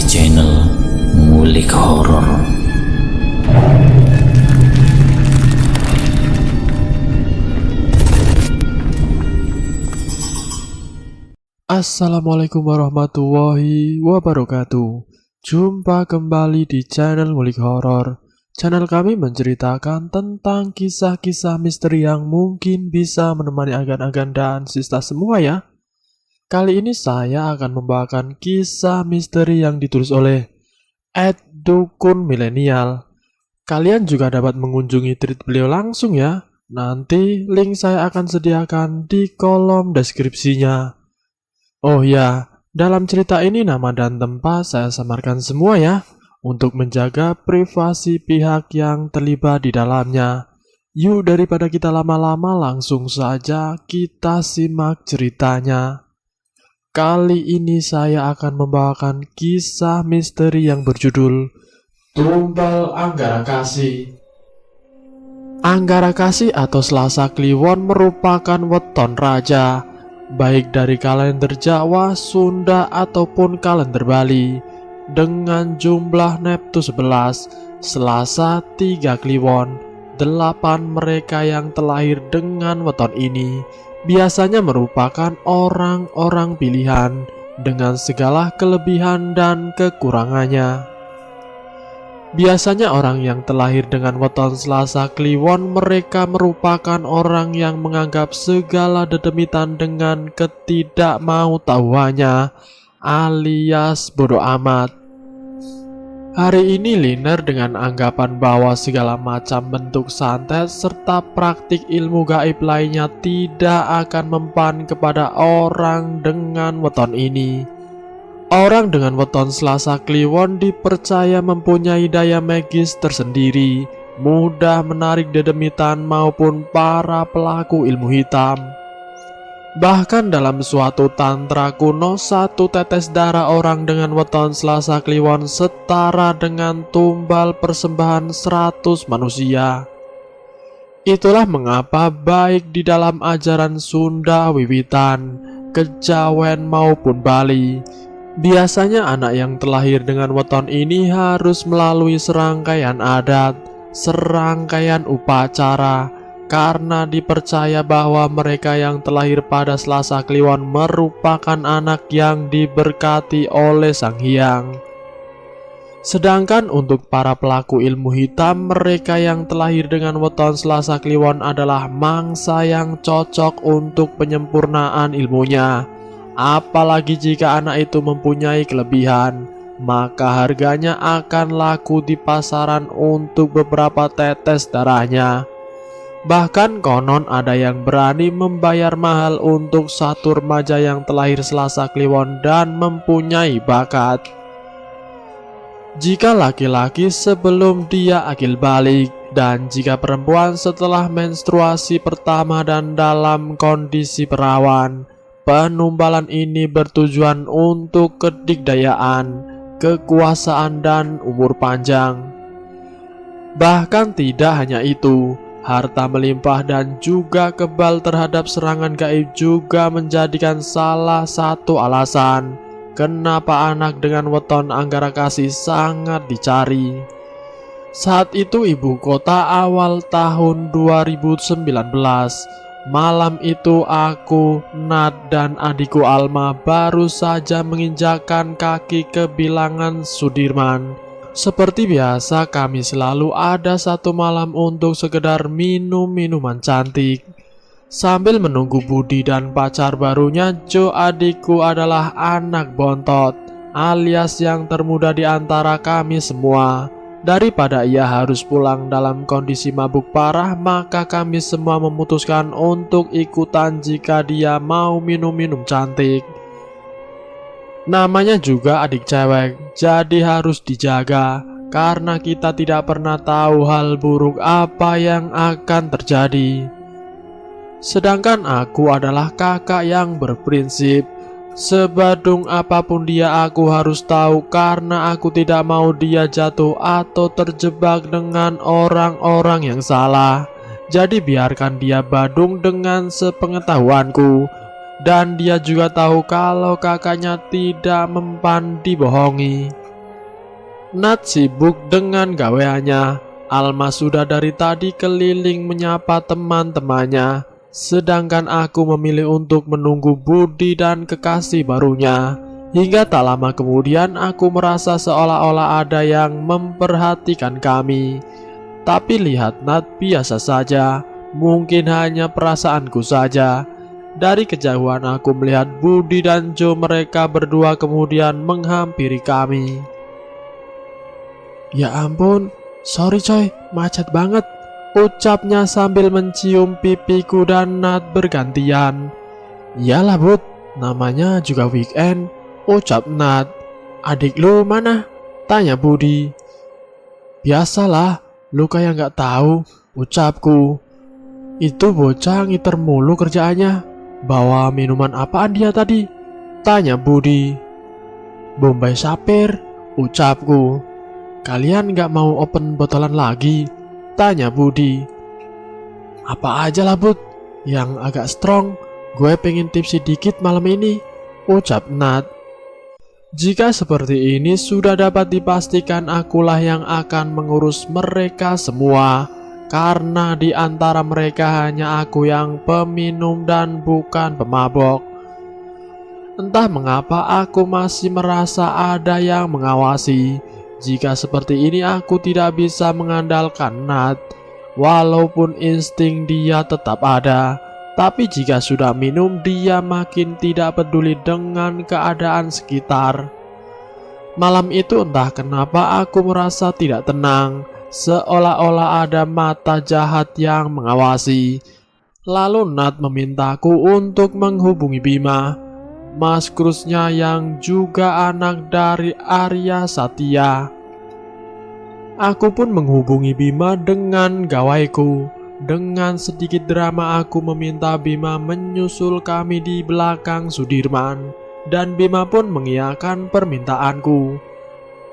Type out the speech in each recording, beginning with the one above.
channel Ngulik Horor. Assalamualaikum warahmatullahi wabarakatuh. Jumpa kembali di channel Ngulik Horor. Channel kami menceritakan tentang kisah-kisah misteri yang mungkin bisa menemani agan-agan dan sista semua ya. Kali ini saya akan membawakan kisah misteri yang ditulis oleh @dukun milenial. Kalian juga dapat mengunjungi tweet beliau langsung ya. Nanti link saya akan sediakan di kolom deskripsinya. Oh ya, dalam cerita ini nama dan tempat saya samarkan semua ya, untuk menjaga privasi pihak yang terlibat di dalamnya. Yuk daripada kita lama-lama langsung saja kita simak ceritanya. Kali ini saya akan membawakan kisah misteri yang berjudul Tumbal Anggara Kasih. Anggara Kasih atau Selasa Kliwon merupakan weton raja, baik dari kalender Jawa, Sunda ataupun kalender Bali. Dengan jumlah Neptu 11, Selasa 3 Kliwon, 8 mereka yang terlahir dengan weton ini biasanya merupakan orang-orang pilihan dengan segala kelebihan dan kekurangannya. Biasanya orang yang terlahir dengan weton Selasa Kliwon mereka merupakan orang yang menganggap segala dedemitan dengan ketidakmautahuannya alias bodoh amat. Hari ini Liner dengan anggapan bahwa segala macam bentuk santet serta praktik ilmu gaib lainnya tidak akan mempan kepada orang dengan weton ini. Orang dengan weton Selasa Kliwon dipercaya mempunyai daya magis tersendiri, mudah menarik dedemitan maupun para pelaku ilmu hitam. Bahkan dalam suatu tantra kuno, satu tetes darah orang dengan weton Selasa Kliwon setara dengan tumbal persembahan 100 manusia. Itulah mengapa baik di dalam ajaran Sunda wiwitan, Kejawen maupun Bali, biasanya anak yang terlahir dengan weton ini harus melalui serangkaian adat, serangkaian upacara, karena dipercaya bahwa mereka yang terlahir pada Selasa Kliwon merupakan anak yang diberkati oleh Sang Hyang. Sedangkan untuk para pelaku ilmu hitam, mereka yang terlahir dengan weton Selasa Kliwon adalah mangsa yang cocok untuk penyempurnaan ilmunya. Apalagi jika anak itu mempunyai kelebihan, maka harganya akan laku di pasaran untuk beberapa tetes darahnya. Bahkan konon ada yang berani membayar mahal untuk satu remaja yang terlahir Selasa Kliwon dan mempunyai bakat. Jika laki-laki sebelum dia akil balik, dan jika perempuan setelah menstruasi pertama dan dalam kondisi perawan, penumbalan ini bertujuan untuk kedikdayaan, kekuasaan dan umur panjang. Bahkan tidak hanya itu, harta melimpah dan juga kebal terhadap serangan gaib juga menjadikan salah satu alasan kenapa anak dengan weton Anggara Kasih sangat dicari. Saat itu ibu kota awal tahun 2019. Malam itu aku, Nat dan adikku Alma baru saja menginjakkan kaki ke bilangan Sudirman. Seperti biasa kami selalu ada satu malam untuk sekedar minum minuman cantik. Sambil menunggu Budi dan pacar barunya, Jo adikku adalah anak bontot alias yang termuda di antara kami semua. Daripada ia harus pulang dalam kondisi mabuk parah, maka kami semua memutuskan untuk ikutan jika dia mau minum-minum cantik. Namanya juga adik cewek, jadi harus dijaga, karena kita tidak pernah tahu hal buruk apa yang akan terjadi. Sedangkan aku adalah kakak yang berprinsip. Sebadung apapun dia aku harus tahu, karena aku tidak mau dia jatuh atau terjebak dengan orang-orang yang salah. Jadi biarkan dia badung dengan sepengetahuanku. Dan dia juga tahu kalau kakaknya tidak mempan dibohongi. Nat sibuk dengan gaweannya. Alma sudah dari tadi keliling menyapa teman-temannya, sedangkan aku memilih untuk menunggu Budi dan kekasih barunya. Hingga tak lama kemudian aku merasa seolah-olah ada yang memperhatikan kami. Tapi lihat Nat, biasa saja, mungkin hanya perasaanku saja. Dari kejauhan aku melihat Budi dan Joe, mereka berdua kemudian menghampiri kami. Ya ampun, sorry coy, macet banget, ucapnya sambil mencium pipiku dan Nat bergantian. Iyalah Bud, namanya juga weekend, ucap Nat. Adik lu mana? Tanya Budi. Biasalah, lu kayak gak tahu, ucapku. Itu bocah ngiter mulu kerjaannya. Bawa minuman apaan dia tadi? Tanya Budi. Bombay Sapir, ucapku. Kalian gak mau open botolan lagi? Tanya Budi. Apa aja lah Bud, yang agak strong. Gue pengen tipsi dikit malam ini, ucap Nat. Jika seperti ini sudah dapat dipastikan akulah yang akan mengurus mereka semua, karena di antara mereka hanya aku yang peminum dan bukan pemabok. Entah mengapa aku masih merasa ada yang mengawasi. Jika seperti ini aku tidak bisa mengandalkan Nat, walaupun insting dia tetap ada. Tapi jika sudah minum, dia makin tidak peduli dengan keadaan sekitar. Malam itu entah kenapa aku merasa tidak tenang, seolah-olah ada mata jahat yang mengawasi. Lalu Nat memintaku untuk menghubungi Bima, Mas Krusnya yang juga anak dari Arya Satya. Aku pun menghubungi Bima dengan gawaiku. Dengan sedikit drama aku meminta Bima menyusul kami di belakang Sudirman, dan Bima pun mengiyakan permintaanku.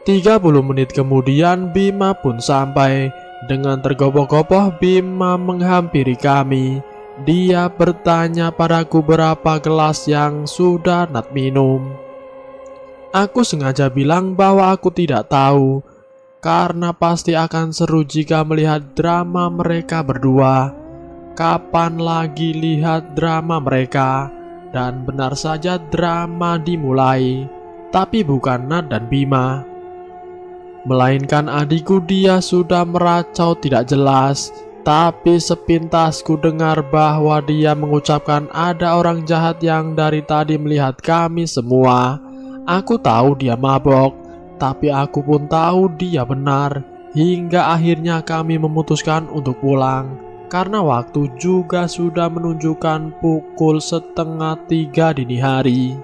30 menit kemudian Bima pun sampai. Dengan tergopoh-gopoh Bima menghampiri kami. Dia bertanya padaku berapa gelas yang sudah Nat minum. Aku sengaja bilang bahwa aku tidak tahu, karena pasti akan seru jika melihat drama mereka berdua. Kapan lagi lihat drama mereka? Dan benar saja drama dimulai, tapi bukan Nat dan Bima, melainkan adikku. Dia sudah meracau tidak jelas. Tapi sepintas ku dengar bahwa dia mengucapkan ada orang jahat yang dari tadi melihat kami semua. Aku tahu dia mabok, tapi aku pun tahu dia benar. Hingga akhirnya kami memutuskan untuk pulang, karena waktu juga sudah menunjukkan pukul 2:30 dini hari.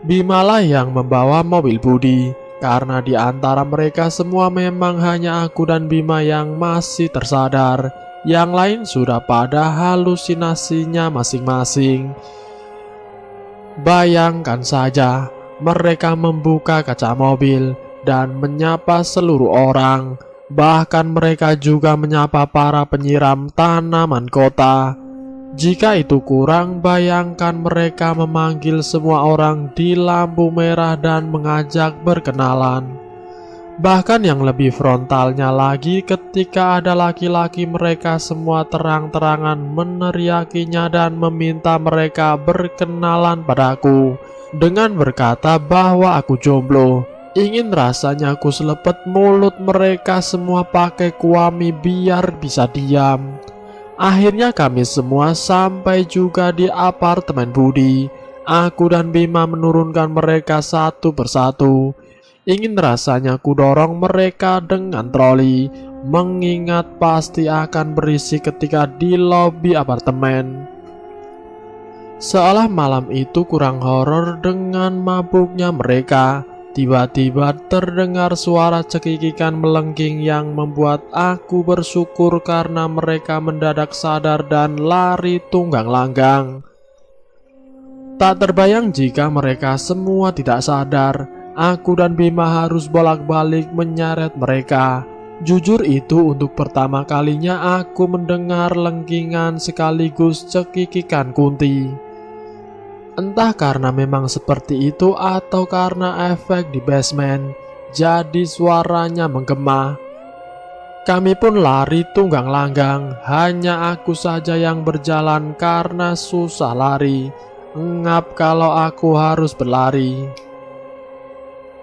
Bimalah yang membawa mobil Budi, karena di antara mereka semua memang hanya aku dan Bima yang masih tersadar. Yang lain sudah pada halusinasinya masing-masing. Bayangkan saja, mereka membuka kaca mobil dan menyapa seluruh orang. Bahkan mereka juga menyapa para penyiram tanaman kota. Jika itu kurang, bayangkan mereka memanggil semua orang di lampu merah dan mengajak berkenalan. Bahkan yang lebih frontalnya lagi, ketika ada laki-laki, mereka semua terang-terangan meneriakinya dan meminta mereka berkenalan padaku dengan berkata bahwa aku jomblo. Ingin rasanya aku selepet mulut mereka semua pakai kuami biar bisa diam. Akhirnya kami semua sampai juga di apartemen Budi. Aku dan Bima menurunkan mereka satu persatu. Ingin rasanya ku dorong mereka dengan troli, mengingat pasti akan berisik ketika di lobi apartemen. Seolah malam itu kurang horor dengan mabuknya mereka. Tiba-tiba terdengar suara cekikikan melengking yang membuat aku bersyukur karena mereka mendadak sadar dan lari tunggang langgang. Tak terbayang jika mereka semua tidak sadar, aku dan Bima harus bolak-balik menyeret mereka. Jujur itu untuk pertama kalinya aku mendengar lengkingan sekaligus cekikikan Kunti. Entah karena memang seperti itu atau karena efek di basement, jadi suaranya menggema. Kami pun lari tunggang langgang, hanya aku saja yang berjalan karena susah lari. Engap kalau aku harus berlari.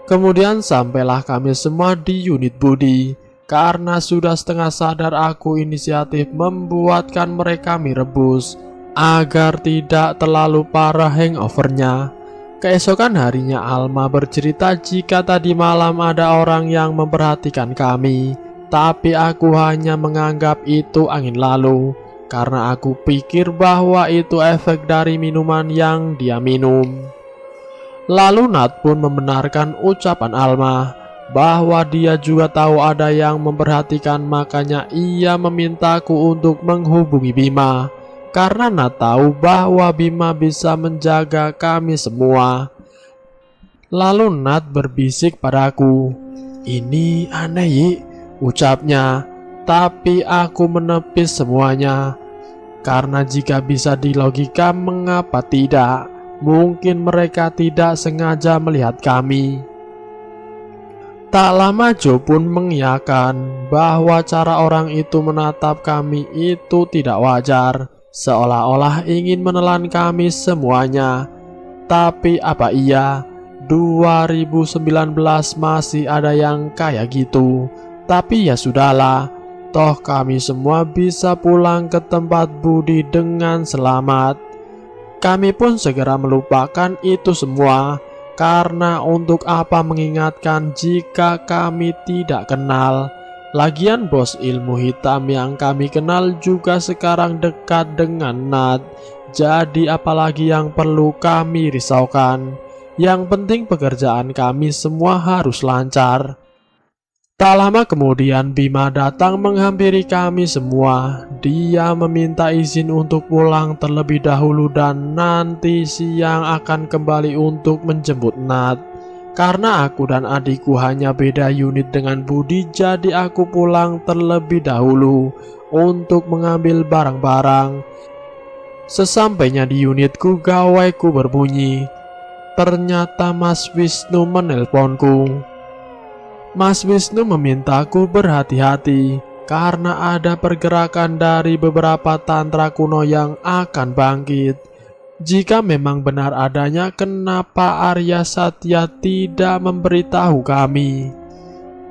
Kemudian sampailah kami semua di unit Budi. Karena sudah setengah sadar, aku inisiatif membuatkan mereka mie rebus agar tidak terlalu parah hangovernya. Keesokan harinya Alma bercerita jika tadi malam ada orang yang memperhatikan kami. Tapi aku hanya menganggap itu angin lalu, karena aku pikir bahwa itu efek dari minuman yang dia minum. Lalu Nat pun membenarkan ucapan Alma, bahwa dia juga tahu ada yang memperhatikan, makanya ia memintaku untuk menghubungi Bima. Karena Nat tahu bahwa Bima bisa menjaga kami semua. Lalu Nat berbisik padaku, "Ini aneh, Yi," ucapnya, tapi aku menepis semuanya. Karena jika bisa dilogika, mengapa tidak? Mungkin mereka tidak sengaja melihat kami. Tak lama Jo pun mengiyakan bahwa cara orang itu menatap kami itu tidak wajar, seolah-olah ingin menelan kami semuanya. Tapi apa iya, 2019 masih ada yang kayak gitu. Tapi ya sudahlah, toh kami semua bisa pulang ke tempat Budi dengan selamat. Kami pun segera melupakan itu semua, karena untuk apa mengingatkan jika kami tidak kenal. Lagian bos ilmu hitam yang kami kenal juga sekarang dekat dengan Nat. Jadi apalagi yang perlu kami risaukan. Yang penting pekerjaan kami semua harus lancar. Tak lama kemudian Bima datang menghampiri kami semua. Dia meminta izin untuk pulang terlebih dahulu dan nanti siang akan kembali untuk menjemput Nat. Karena aku dan adikku hanya beda unit dengan Budi, jadi aku pulang terlebih dahulu untuk mengambil barang-barang. Sesampainya di unitku, gawaiku berbunyi. Ternyata Mas Wisnu menelponku. Mas Wisnu memintaku berhati-hati karena ada pergerakan dari beberapa tantra kuno yang akan bangkit. Jika memang benar adanya, kenapa Arya Satya tidak memberitahu kami?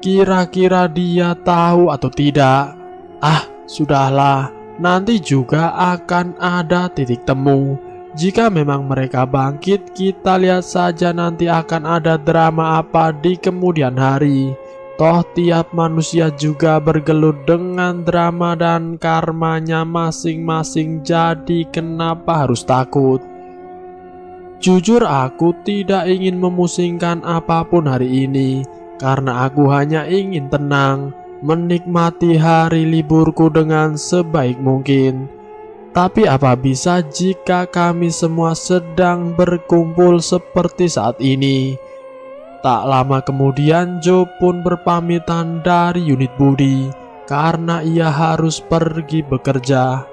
Kira-kira dia tahu atau tidak? Ah, sudahlah, nanti juga akan ada titik temu. Jika memang mereka bangkit, kita lihat saja nanti akan ada drama apa di kemudian hari. Toh tiap manusia juga bergelut dengan drama dan karmanya masing-masing, jadi kenapa harus takut? Jujur aku tidak ingin memusingkan apapun hari ini, karena aku hanya ingin tenang, menikmati hari liburku dengan sebaik mungkin. Tapi apa bisa jika kami semua sedang berkumpul seperti saat ini? Tak lama kemudian Jo pun berpamitan dari unit Budi karena ia harus pergi bekerja.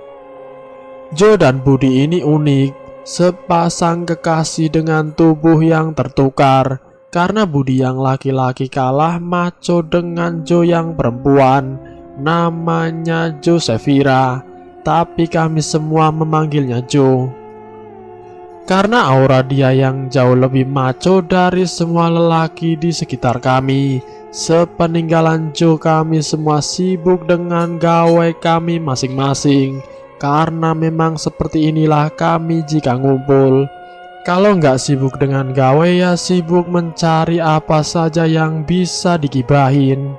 Jo dan Budi ini unik, sepasang kekasih dengan tubuh yang tertukar. Karena Budi yang laki-laki kalah maco dengan Jo yang perempuan, namanya Josephira. Tapi kami semua memanggilnya Jo, karena aura dia yang jauh lebih maco dari semua lelaki di sekitar kami. Sepeninggalan Jo, kami semua sibuk dengan gawe kami masing-masing, karena memang seperti inilah kami jika ngumpul. Kalau nggak sibuk dengan gawe, ya sibuk mencari apa saja yang bisa digibahin.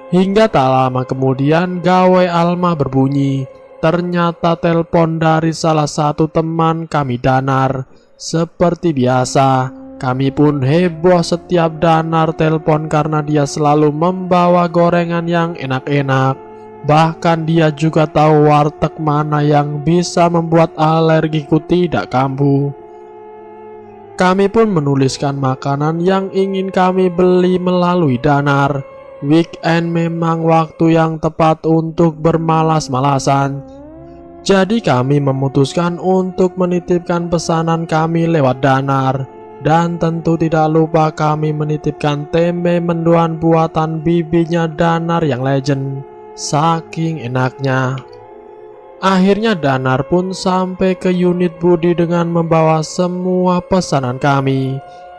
Hingga tak lama kemudian gawe Alma berbunyi. Ternyata telepon dari salah satu teman kami, Danar. Seperti biasa, kami pun heboh setiap Danar telepon karena dia selalu membawa gorengan yang enak-enak. Bahkan dia juga tahu warteg mana yang bisa membuat alergiku tidak kambuh. Kami pun menuliskan makanan yang ingin kami beli melalui Danar. Weekend memang waktu yang tepat untuk bermalas-malasan. Jadi kami memutuskan untuk menitipkan pesanan kami lewat Danar. Dan tentu tidak lupa kami menitipkan tempe mendoan buatan bibinya Danar yang legend. Saking enaknya. Akhirnya Danar pun sampai ke unit Budi dengan membawa semua pesanan kami.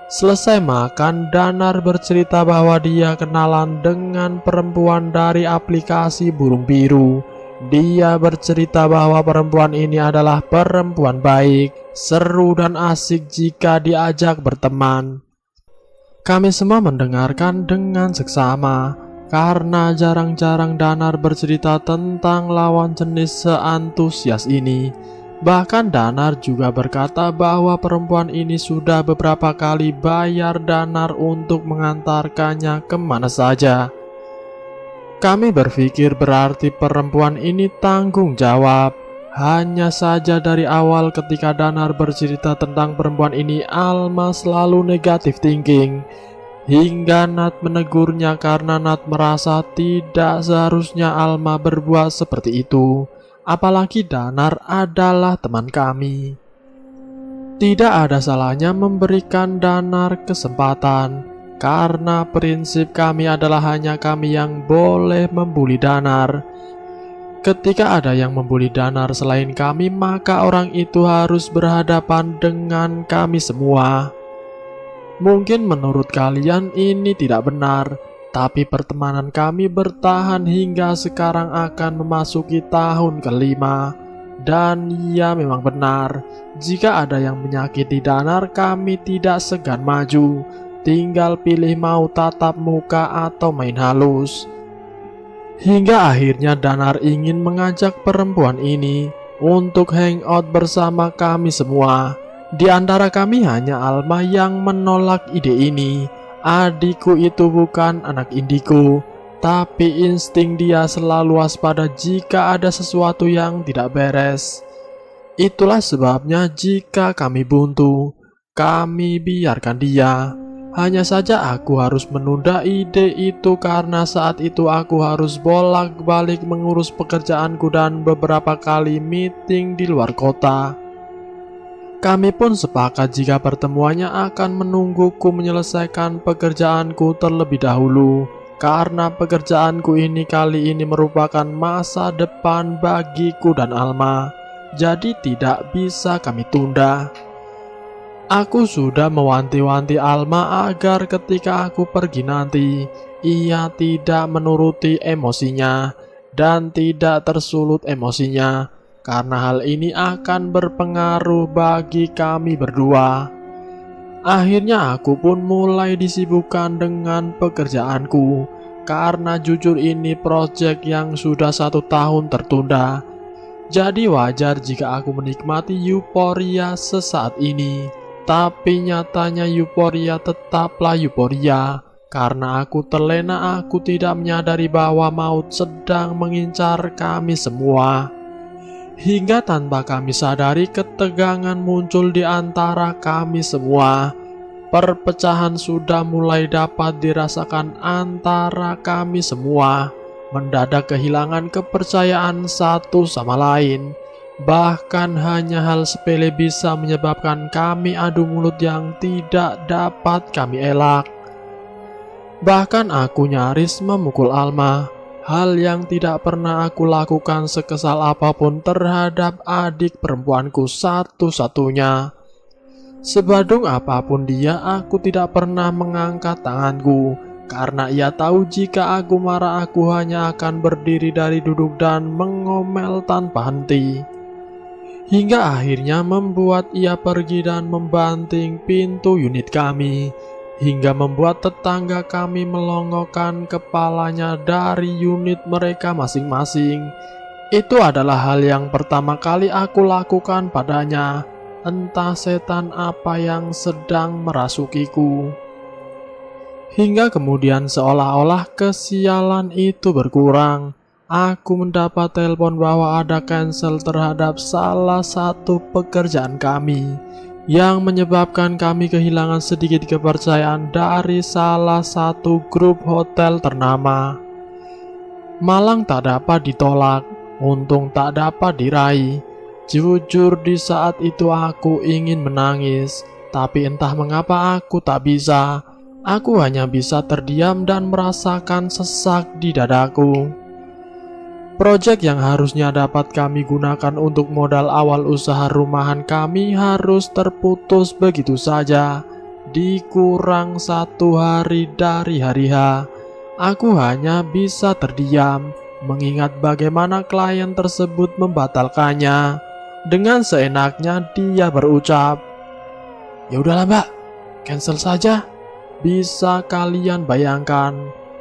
Selesai makan, Danar bercerita bahwa dia kenalan dengan perempuan dari aplikasi Burung Biru. Dia bercerita bahwa perempuan ini adalah perempuan baik, seru dan asik jika diajak berteman. Kami semua mendengarkan dengan seksama. Karena jarang-jarang Danar bercerita tentang lawan jenis seantusias ini. Bahkan Danar juga berkata bahwa perempuan ini sudah beberapa kali bayar Danar untuk mengantarkannya kemana saja. Kami berpikir berarti perempuan ini tanggung jawab. Hanya saja dari awal ketika Danar bercerita tentang perempuan ini, Alma selalu negatif thinking. Hingga Nat menegurnya karena Nat merasa tidak seharusnya Alma berbuat seperti itu. Apalagi Danar adalah teman kami. Tidak ada salahnya memberikan Danar kesempatan, karena prinsip kami adalah hanya kami yang boleh membuli Danar. Ketika ada yang membuli Danar selain kami, maka orang itu harus berhadapan dengan kami semua. Mungkin menurut kalian ini tidak benar, tapi pertemanan kami bertahan hingga sekarang akan memasuki tahun kelima. Dan ya memang benar, jika ada yang menyakiti Danar, kami tidak segan maju. Tinggal pilih mau tatap muka atau main halus. Hingga akhirnya Danar ingin mengajak perempuan ini untuk hangout bersama kami semua. Di antara kami hanya Alma yang menolak ide ini. Adikku itu bukan anak indigo, tapi insting dia selalu waspada jika ada sesuatu yang tidak beres. Itulah sebabnya jika kami buntu, kami biarkan dia. Hanya saja aku harus menunda ide itu karena saat itu aku harus bolak-balik mengurus pekerjaanku dan beberapa kali meeting di luar kota. Kami pun sepakat jika pertemuannya akan menungguku menyelesaikan pekerjaanku terlebih dahulu. Karena pekerjaanku ini kali ini merupakan masa depan bagiku dan Alma. Jadi tidak bisa kami tunda. Aku sudah mewanti-wanti Alma agar ketika aku pergi nanti, ia tidak menuruti emosinya dan tidak tersulut emosinya. Karena hal ini akan berpengaruh bagi kami berdua. Akhirnya aku pun mulai disibukkan dengan pekerjaanku. Karena jujur ini proyek yang sudah 1 tahun tertunda. Jadi wajar jika aku menikmati euforia sesaat ini. Tapi nyatanya euforia tetaplah euforia. Karena aku terlena, aku tidak menyadari bahwa maut sedang mengincar kami semua. Hingga tanpa kami sadari ketegangan muncul di antara kami semua. Perpecahan sudah mulai dapat dirasakan antara kami semua. Mendadak kehilangan kepercayaan satu sama lain. Bahkan hanya hal sepele bisa menyebabkan kami adu mulut yang tidak dapat kami elak. Bahkan aku nyaris memukul Alma. Hal yang tidak pernah aku lakukan sekesal apapun terhadap adik perempuanku satu-satunya. Sebadung apapun dia, aku tidak pernah mengangkat tanganku. Karena ia tahu jika aku marah, aku hanya akan berdiri dari duduk dan mengomel tanpa henti. Hingga akhirnya membuat ia pergi dan membanting pintu unit kami. Hingga membuat tetangga kami melongokkan kepalanya dari unit mereka masing-masing. Itu adalah hal yang pertama kali aku lakukan padanya. Entah setan apa yang sedang merasukiku. Hingga kemudian seolah-olah kesialan itu berkurang. Aku mendapat telepon bahwa ada cancel terhadap salah satu pekerjaan kami, yang menyebabkan kami kehilangan sedikit kepercayaan dari salah satu grup hotel ternama. Malang tak dapat ditolak, untung tak dapat diraih. Jujur di saat itu aku ingin menangis. Tapi entah mengapa aku tak bisa. Aku hanya bisa terdiam dan merasakan sesak di dadaku. Proyek yang harusnya dapat kami gunakan untuk modal awal usaha rumahan kami harus terputus begitu saja. Dikurang 1 hari dari hari H, aku hanya bisa terdiam mengingat bagaimana klien tersebut membatalkannya. Dengan seenaknya dia berucap, "Ya udahlah mbak, cancel saja." Bisa kalian bayangkan,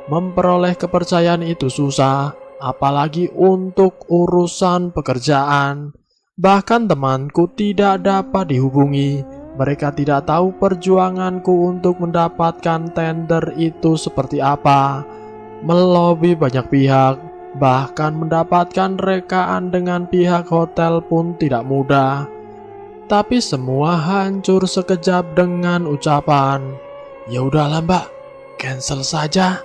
memperoleh kepercayaan itu susah, apalagi untuk urusan pekerjaan. Bahkan temanku tidak dapat dihubungi. Mereka tidak tahu perjuanganku untuk mendapatkan tender itu seperti apa. Melobi banyak pihak, bahkan mendapatkan rekaan dengan pihak hotel pun tidak mudah. Tapi semua hancur sekejap dengan ucapan, "Ya udahlah mbak, cancel saja."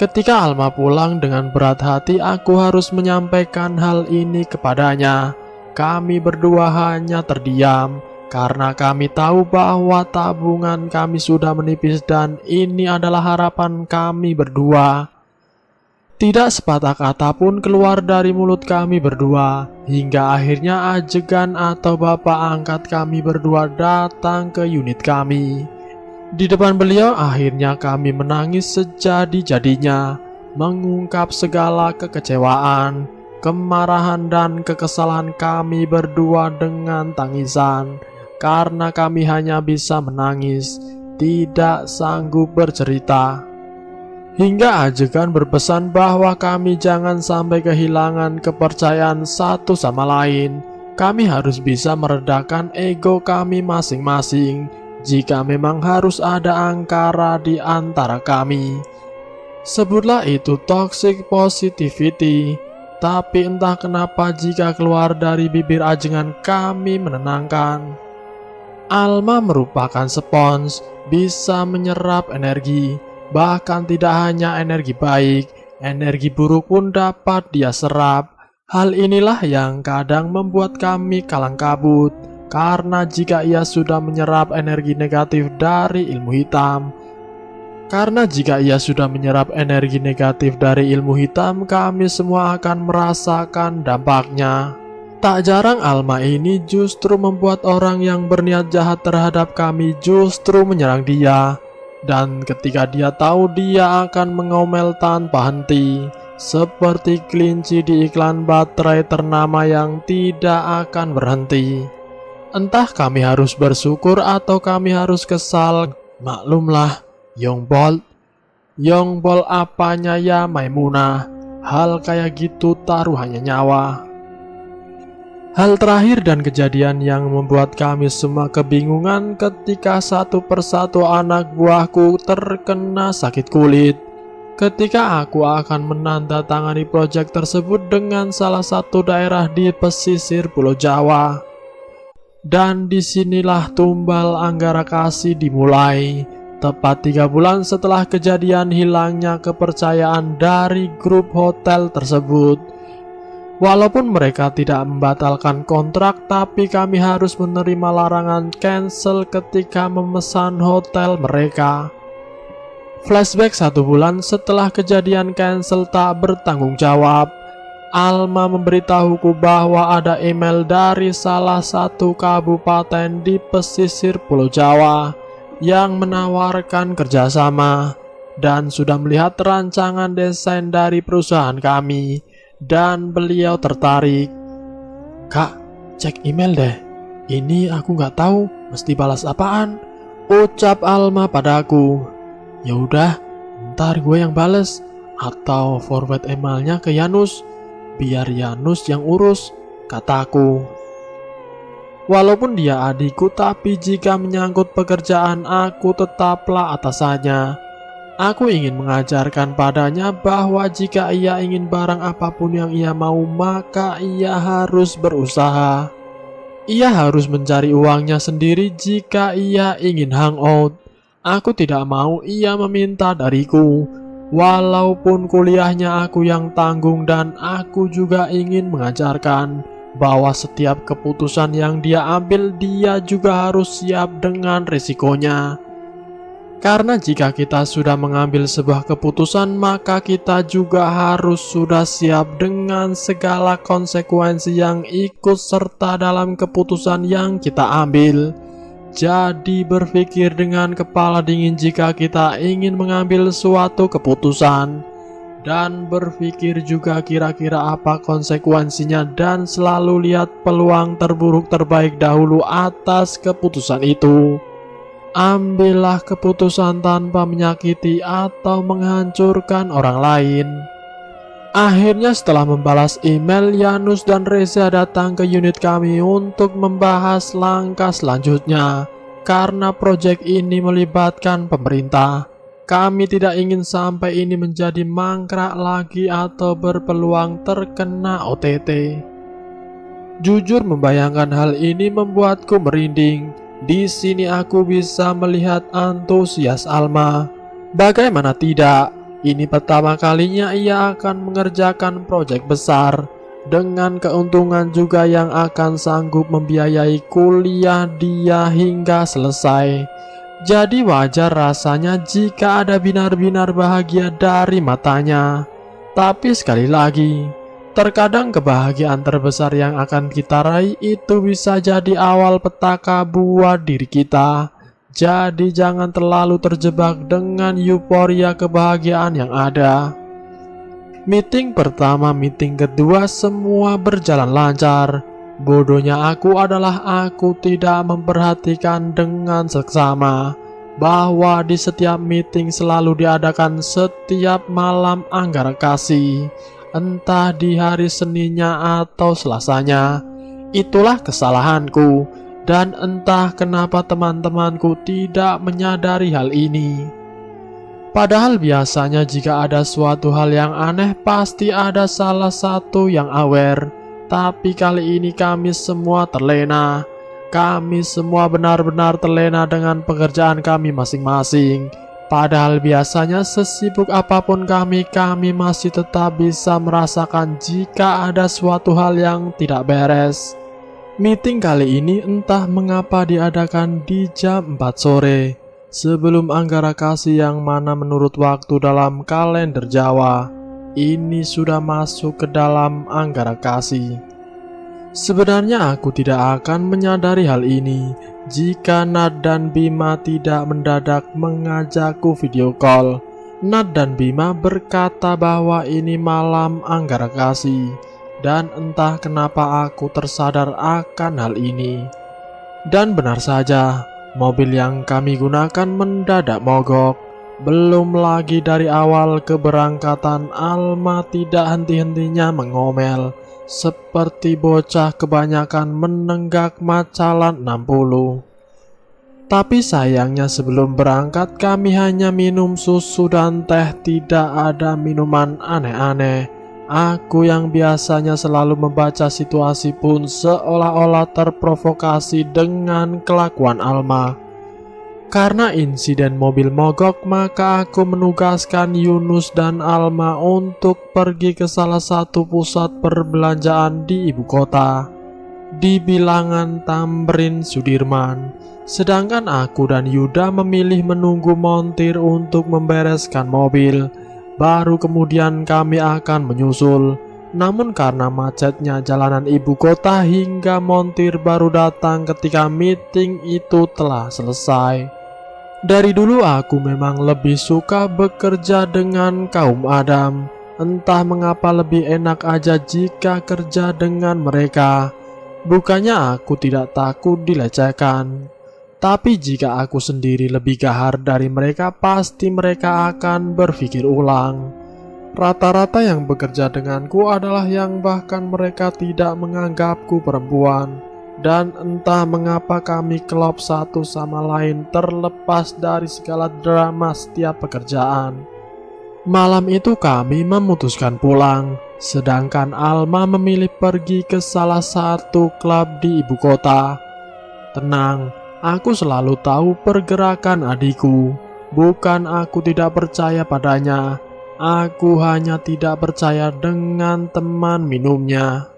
Ketika Alma pulang dengan berat hati, aku harus menyampaikan hal ini kepadanya. Kami berdua hanya terdiam karena kami tahu bahwa tabungan kami sudah menipis dan ini adalah harapan kami berdua. Tidak sepatah kata pun keluar dari mulut kami berdua, hingga akhirnya ajegan atau bapak angkat kami berdua datang ke unit kami. Di depan beliau akhirnya kami menangis sejadi-jadinya, mengungkap segala kekecewaan, kemarahan dan kekesalan kami berdua dengan tangisan, karena kami hanya bisa menangis, tidak sanggup bercerita. Hingga ajegan berpesan bahwa kami jangan sampai kehilangan kepercayaan satu sama lain. Kami harus bisa meredakan ego kami masing-masing jika memang harus ada angkara di antara kami. Sebutlah itu toxic positivity, tapi entah kenapa jika keluar dari bibir ajengan kami menenangkan. Alma merupakan spons, bisa menyerap energi. Bahkan tidak hanya energi baik, energi buruk pun dapat dia serap. Hal inilah yang kadang membuat kami kalang kabut, karena jika ia sudah menyerap energi negatif dari ilmu hitam, kami semua akan merasakan dampaknya. Tak jarang Alma ini justru membuat orang yang berniat jahat terhadap kami justru menyerang dia. Dan ketika dia tahu dia akan mengomel tanpa henti, seperti kelinci di iklan baterai ternama yang tidak akan berhenti. Entah kami harus bersyukur atau kami harus kesal. Maklumlah, Yongbol apanya ya Maimunah. Hal kayak gitu taruhannya nyawa. Hal terakhir dan kejadian yang membuat kami semua kebingungan ketika satu persatu anak buahku terkena sakit kulit. Ketika aku akan menandatangani proyek tersebut dengan salah satu daerah di pesisir Pulau Jawa. Dan disinilah tumbal Anggara Kasih dimulai. Tepat 3 bulan setelah kejadian hilangnya kepercayaan dari grup hotel tersebut. Walaupun mereka tidak membatalkan kontrak, tapi kami harus menerima larangan cancel ketika memesan hotel mereka. Flashback 1 bulan setelah kejadian cancel tak bertanggung jawab, Alma memberitahuku bahwa ada email dari salah satu kabupaten di pesisir Pulau Jawa yang menawarkan kerjasama dan sudah melihat rancangan desain dari perusahaan kami. Dan beliau tertarik. "Kak, cek email deh. Ini aku nggak tahu mesti balas apaan," ucap Alma padaku. "Ya udah, ntar gue yang bales atau forward emailnya ke Yanus, biar Yanus yang urus," kataku. Walaupun dia adikku, tapi jika menyangkut pekerjaan aku tetaplah atasannya. Aku ingin mengajarkan padanya bahwa jika ia ingin barang apapun yang ia mau, maka ia harus berusaha. Ia harus mencari uangnya sendiri jika ia ingin hangout. Aku tidak mau ia meminta dariku. Walaupun kuliahnya aku yang tanggung dan aku juga ingin mengajarkan. bahwa setiap keputusan yang dia ambil dia juga harus siap dengan risikonya. Karena jika kita sudah mengambil sebuah keputusan, maka kita juga harus sudah siap dengan segala konsekuensi yang ikut serta dalam keputusan yang kita ambil. Jadi berpikir dengan kepala dingin jika kita ingin mengambil suatu keputusan, dan berpikir juga kira-kira apa konsekuensinya, dan selalu lihat peluang terburuk terbaik dahulu atas keputusan itu. Ambillah keputusan tanpa menyakiti atau menghancurkan orang lain. Akhirnya setelah membalas email, Yanus dan Reza datang ke unit kami untuk membahas langkah selanjutnya. Karena proyek ini melibatkan pemerintah, kami tidak ingin sampai ini menjadi mangkrak lagi atau berpeluang terkena OTT. Jujur membayangkan hal ini membuatku merinding. Di sini aku bisa melihat antusias Alma. Bagaimana tidak? Ini pertama kalinya ia akan mengerjakan proyek besar, dengan keuntungan juga yang akan sanggup membiayai kuliah dia hingga selesai. Jadi wajar rasanya jika ada binar-binar bahagia dari matanya. Tapi sekali lagi, terkadang kebahagiaan terbesar yang akan kita raih itu bisa jadi awal petaka buat diri kita. Jadi jangan terlalu terjebak dengan euforia kebahagiaan yang ada. Meeting pertama, meeting kedua semua berjalan lancar. Bodohnya aku adalah aku tidak memperhatikan dengan seksama bahwa di setiap meeting selalu diadakan setiap malam Anggara Kasih, entah di hari Seninnya atau Selasanya. Itulah kesalahanku. Dan entah kenapa teman-temanku tidak menyadari hal ini. Padahal biasanya jika ada suatu hal yang aneh pasti ada salah satu yang aware. Tapi kali ini kami semua terlena. Kami semua benar-benar terlena dengan pekerjaan kami masing-masing. Padahal biasanya sesibuk apapun kami masih tetap bisa merasakan jika ada suatu hal yang tidak beres. Meeting kali ini entah mengapa diadakan di jam 4 sore, sebelum Anggara Kasih yang mana menurut waktu dalam kalender Jawa, ini sudah masuk ke dalam Anggara Kasih. Sebenarnya aku tidak akan menyadari hal ini, jika Nat dan Bima tidak mendadak mengajakku video call. Nat dan Bima berkata bahwa ini malam Anggara Kasih. Dan entah kenapa aku tersadar akan hal ini. Dan benar saja, mobil yang kami gunakan mendadak mogok. Belum lagi dari awal keberangkatan Alma tidak henti-hentinya mengomel, seperti bocah kebanyakan menenggak macalan 60. Tapi sayangnya sebelum berangkat kami hanya minum susu dan teh, tidak ada minuman aneh-aneh. Aku yang biasanya selalu membaca situasi pun seolah-olah terprovokasi dengan kelakuan Alma. Karena insiden mobil mogok, maka aku menugaskan Yunus dan Alma untuk pergi ke salah satu pusat perbelanjaan di ibu kota, di bilangan Tamrin Sudirman. Sedangkan aku dan Yuda memilih menunggu montir untuk membereskan mobil. Baru kemudian kami akan menyusul. Namun karena macetnya jalanan ibu kota hingga montir baru datang ketika meeting itu telah selesai. Dari dulu aku memang lebih suka bekerja dengan kaum Adam. Entah mengapa lebih enak aja jika kerja dengan mereka. Bukannya aku tidak takut dilecehkan, tapi jika aku sendiri lebih gahar dari mereka, pasti mereka akan berpikir ulang. Rata-rata yang bekerja denganku adalah yang bahkan mereka tidak menganggapku perempuan. Dan entah mengapa kami klop satu sama lain terlepas dari segala drama setiap pekerjaan. Malam itu kami memutuskan pulang, sedangkan Alma memilih pergi ke salah satu klub di ibu kota. Tenang, aku selalu tahu pergerakan adikku. Bukan aku tidak percaya padanya, aku hanya tidak percaya dengan teman minumnya.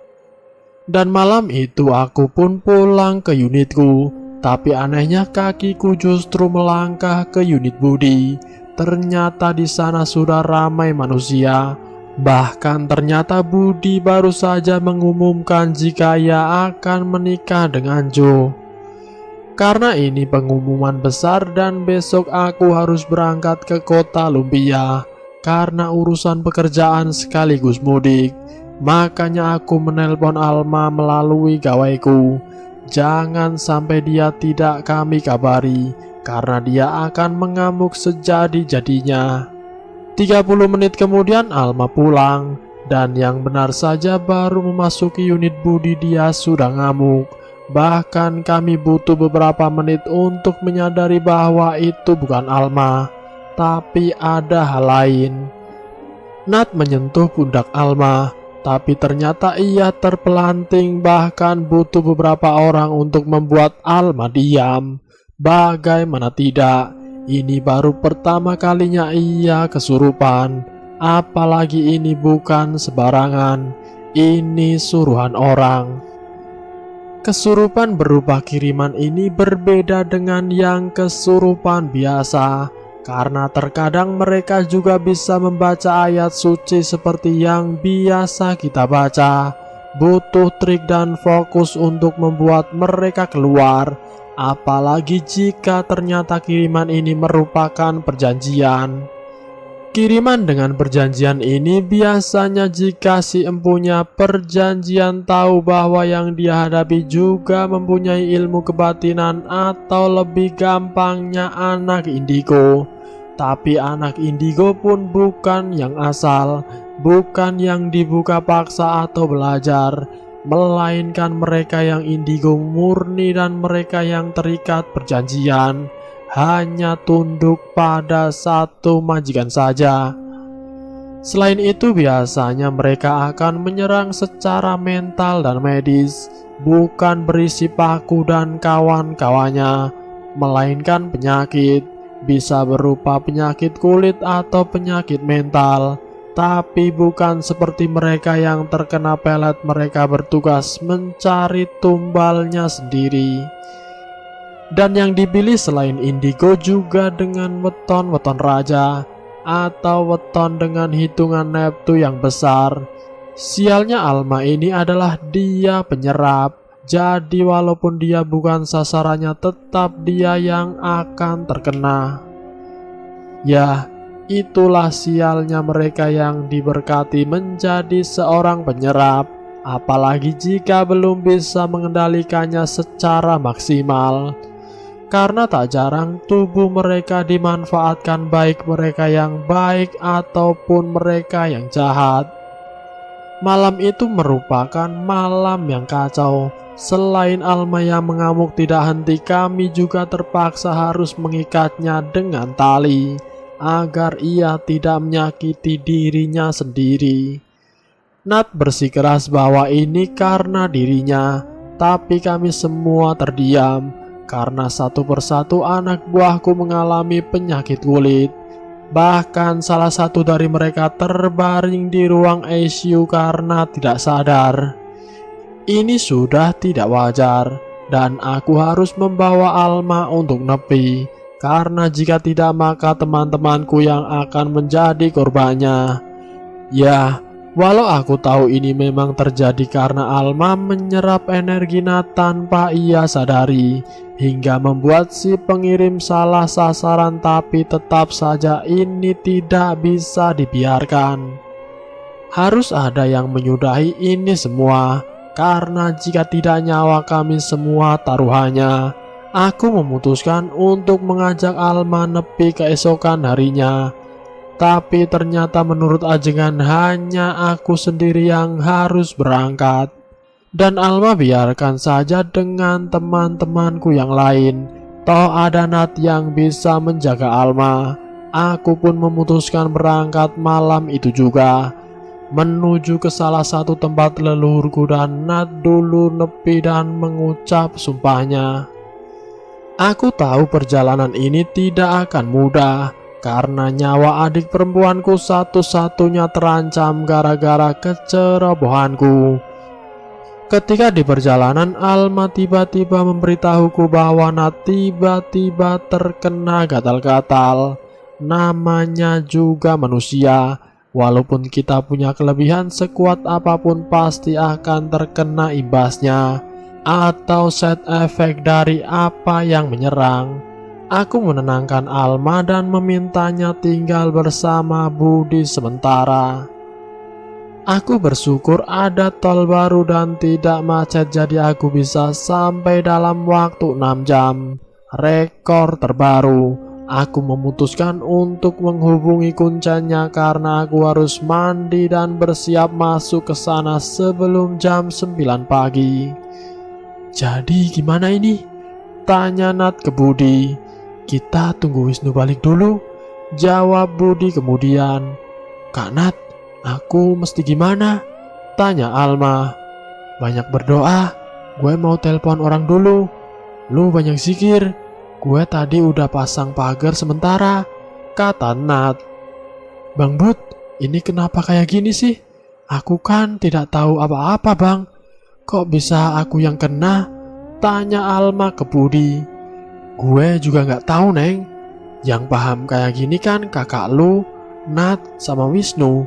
Dan malam itu aku pun pulang ke unitku. Tapi anehnya kakiku justru melangkah ke unit Budi. Ternyata di sana sudah ramai manusia. Bahkan ternyata Budi baru saja mengumumkan jika ia akan menikah dengan Jo. Karena ini pengumuman besar dan besok aku harus berangkat ke kota Lumpia karena urusan pekerjaan sekaligus mudik. Makanya aku menelpon Alma melalui gawaiku. Jangan sampai dia tidak kami kabari, karena dia akan mengamuk sejadi-jadinya. 30 menit kemudian Alma pulang, dan yang benar saja baru memasuki unit Budi dia sudah ngamuk. Bahkan kami butuh beberapa menit untuk menyadari bahwa itu bukan Alma, tapi ada hal lain. Nat menyentuh pundak Alma, tapi ternyata ia terpelanting, bahkan butuh beberapa orang untuk membuat Alma diam. Bagaimana tidak, ini baru pertama kalinya ia kesurupan. Apalagi ini bukan sembarangan, ini suruhan orang. Kesurupan berupa kiriman ini berbeda dengan yang kesurupan biasa, karena terkadang mereka juga bisa membaca ayat suci seperti yang biasa kita baca. Butuh trik dan fokus untuk membuat mereka keluar, apalagi jika ternyata kiriman ini merupakan perjanjian. Kiriman dengan perjanjian ini biasanya jika si empunya perjanjian tahu bahwa yang dia hadapi juga mempunyai ilmu kebatinan, atau lebih gampangnya anak indigo. Tapi anak indigo pun bukan yang asal, bukan yang dibuka paksa atau belajar, melainkan mereka yang indigo murni dan mereka yang terikat perjanjian, hanya tunduk pada satu majikan saja. Selain itu biasanya mereka akan menyerang secara mental dan medis, bukan berisi paku dan kawan-kawannya, melainkan penyakit. Bisa berupa penyakit kulit atau penyakit mental, tapi bukan seperti mereka yang terkena pelet. Mereka bertugas mencari tumbalnya sendiri. Dan yang dipilih selain indigo juga dengan weton-weton raja atau weton dengan hitungan neptu yang besar. Sialnya Alma ini adalah dia penyerap. Jadi walaupun dia bukan sasarannya, tetap dia yang akan terkena. Ya, itulah sialnya mereka yang diberkati menjadi seorang penyerap, apalagi jika belum bisa mengendalikannya secara maksimal. Karena tak jarang tubuh mereka dimanfaatkan, baik mereka yang baik ataupun mereka yang jahat. Malam itu merupakan malam yang kacau. Selain Alma yang mengamuk tidak henti, kami juga terpaksa harus mengikatnya dengan tali agar ia tidak menyakiti dirinya sendiri. Nat bersikeras bahwa ini karena dirinya, tapi kami semua terdiam karena satu persatu anak buahku mengalami penyakit kulit. Bahkan salah satu dari mereka terbaring di ruang ICU karena tidak sadar. Ini sudah tidak wajar, dan aku harus membawa Alma untuk nepi, karena jika tidak maka teman-temanku yang akan menjadi korbannya. Ya, walau aku tahu ini memang terjadi karena Alma menyerap energi Nat tanpa ia sadari, hingga membuat si pengirim salah sasaran, tapi tetap saja ini tidak bisa dibiarkan. Harus ada yang menyudahi ini semua. Karena jika tidak nyawa kami semua taruhannya. Aku memutuskan untuk mengajak Alma nepi keesokan harinya. Tapi ternyata menurut ajengan hanya aku sendiri yang harus berangkat. Dan Alma biarkan saja dengan teman-temanku yang lain. Toh ada Nat yang bisa menjaga Alma. Aku pun memutuskan berangkat malam itu juga, menuju ke salah satu tempat leluhurku, dan Nat dulu nepi dan mengucap sumpahnya. Aku tahu perjalanan ini tidak akan mudah, karena nyawa adik perempuanku satu-satunya terancam gara-gara kecerobohanku. Ketika di perjalanan, Alma tiba-tiba memberitahuku bahwa Nat tiba-tiba terkena gatal-gatal. Namanya juga manusia. Walaupun kita punya kelebihan sekuat apapun, pasti akan terkena imbasnya atau side effect dari apa yang menyerang. Aku menenangkan Alma dan memintanya tinggal bersama Budi sementara. Aku bersyukur ada tol baru dan tidak macet, jadi aku bisa sampai dalam waktu 6 jam. Rekor terbaru. Aku memutuskan untuk menghubungi kuncennya karena aku harus mandi dan bersiap masuk ke sana sebelum jam 9 pagi. Jadi gimana ini? Tanya Nat ke Budi. Kita tunggu Wisnu balik dulu, jawab Budi kemudian. Kak Nat, aku mesti gimana? Tanya Alma. Banyak berdoa, gue mau telepon orang dulu. Lu banyak zikir, gue tadi udah pasang pagar sementara, kata Nat. Bang Bud, ini kenapa kayak gini sih? Aku kan tidak tahu apa-apa bang. Kok bisa aku yang kena? Tanya Alma ke Budi. Gue juga gak tahu Neng. Yang paham kayak gini kan kakak lu, Nat sama Wisnu.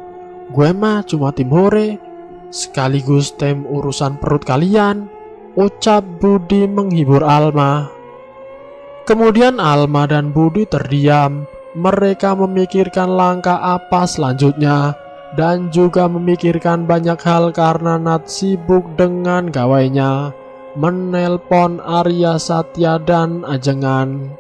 Gue mah cuma tim hore, sekaligus tim urusan perut kalian, ucap Budi menghibur Alma. Kemudian Alma dan Budi terdiam. Mereka memikirkan langkah apa selanjutnya dan juga memikirkan banyak hal karena Nat sibuk dengan gawainya, menelpon Arya Satya dan Ajengan.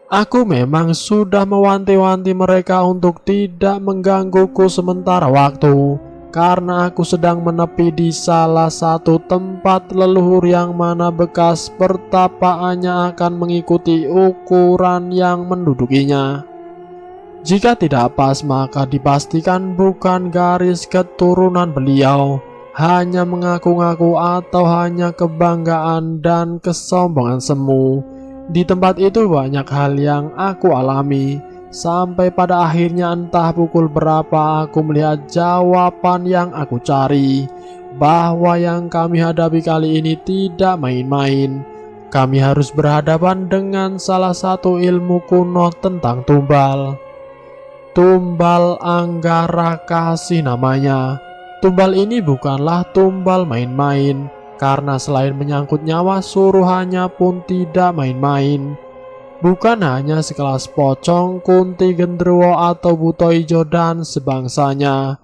Aku memang sudah mewanti-wanti mereka untuk tidak menggangguku sementara waktu, karena aku sedang menepi di salah satu tempat leluhur yang mana bekas pertapaannya akan mengikuti ukuran yang mendudukinya. Jika tidak pas, maka dipastikan bukan garis keturunan beliau, hanya mengaku-ngaku atau hanya kebanggaan dan kesombongan semu. Di tempat itu banyak hal yang aku alami, sampai pada akhirnya entah pukul berapa aku melihat jawaban yang aku cari, bahwa yang kami hadapi kali ini tidak main-main. Kami harus berhadapan dengan salah satu ilmu kuno tentang tumbal. Tumbal Anggara Kasih namanya. Tumbal ini bukanlah tumbal main-main, karena selain menyangkut nyawa, suruhannya pun tidak main-main. Bukan hanya sekelas pocong, kunti, gendruwo, atau buto ijo dan sebangsanya.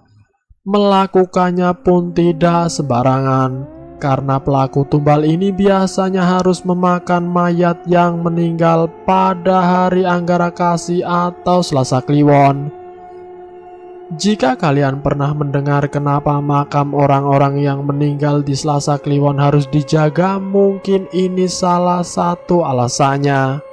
Melakukannya pun tidak sembarangan, karena pelaku tumbal ini biasanya harus memakan mayat yang meninggal pada hari Anggara Kasih atau Selasa Kliwon. Jika kalian pernah mendengar kenapa makam orang-orang yang meninggal di Selasa Kliwon harus dijaga, mungkin ini salah satu alasannya.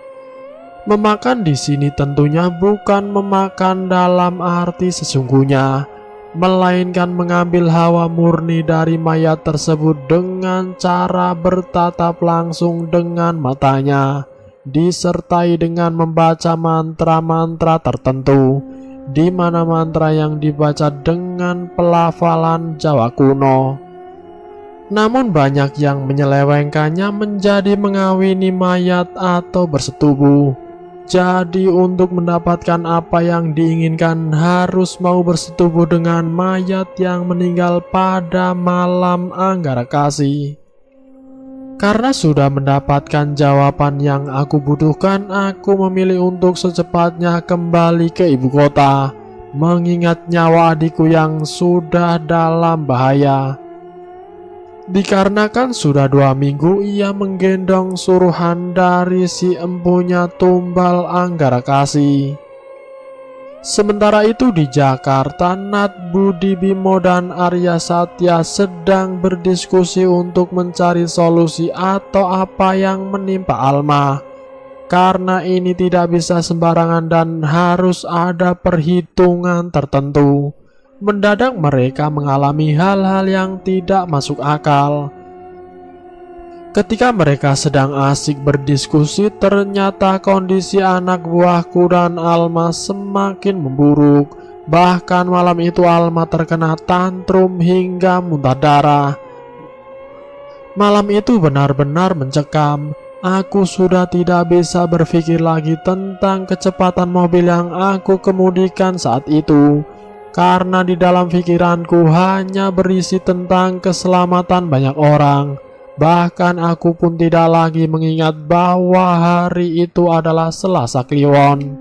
Memakan di sini tentunya bukan memakan dalam arti sesungguhnya, melainkan mengambil hawa murni dari mayat tersebut dengan cara bertatap langsung dengan matanya, disertai dengan membaca mantra-mantra tertentu, di mana mantra yang dibaca dengan pelafalan Jawa kuno. Namun banyak yang menyelewengkannya menjadi mengawini mayat atau bersetubuh. Jadi untuk mendapatkan apa yang diinginkan harus mau bersetubuh dengan mayat yang meninggal pada malam Anggara Kasih. Karena sudah mendapatkan jawaban yang aku butuhkan, aku memilih untuk secepatnya kembali ke ibu kota, mengingat nyawa adikku yang sudah dalam bahaya. Dikarenakan sudah 2 minggu ia menggendong suruhan dari si empunya tumbal Anggara Kasih. Sementara itu di Jakarta, Nat, Budi, Bimo, dan Arya Satya sedang berdiskusi untuk mencari solusi atau apa yang menimpa Alma. Karena ini tidak bisa sembarangan dan harus ada perhitungan tertentu. Mendadak mereka mengalami hal-hal yang tidak masuk akal. Ketika mereka sedang asik berdiskusi, ternyata kondisi anak buahku dan Alma semakin memburuk. Bahkan malam itu Alma terkena tantrum hingga muntah darah. Malam itu benar-benar mencekam. Aku sudah tidak bisa berpikir lagi tentang kecepatan mobil yang aku kemudikan saat itu, karena di dalam pikiranku hanya berisi tentang keselamatan banyak orang. Bahkan aku pun tidak lagi mengingat bahwa hari itu adalah Selasa Kliwon.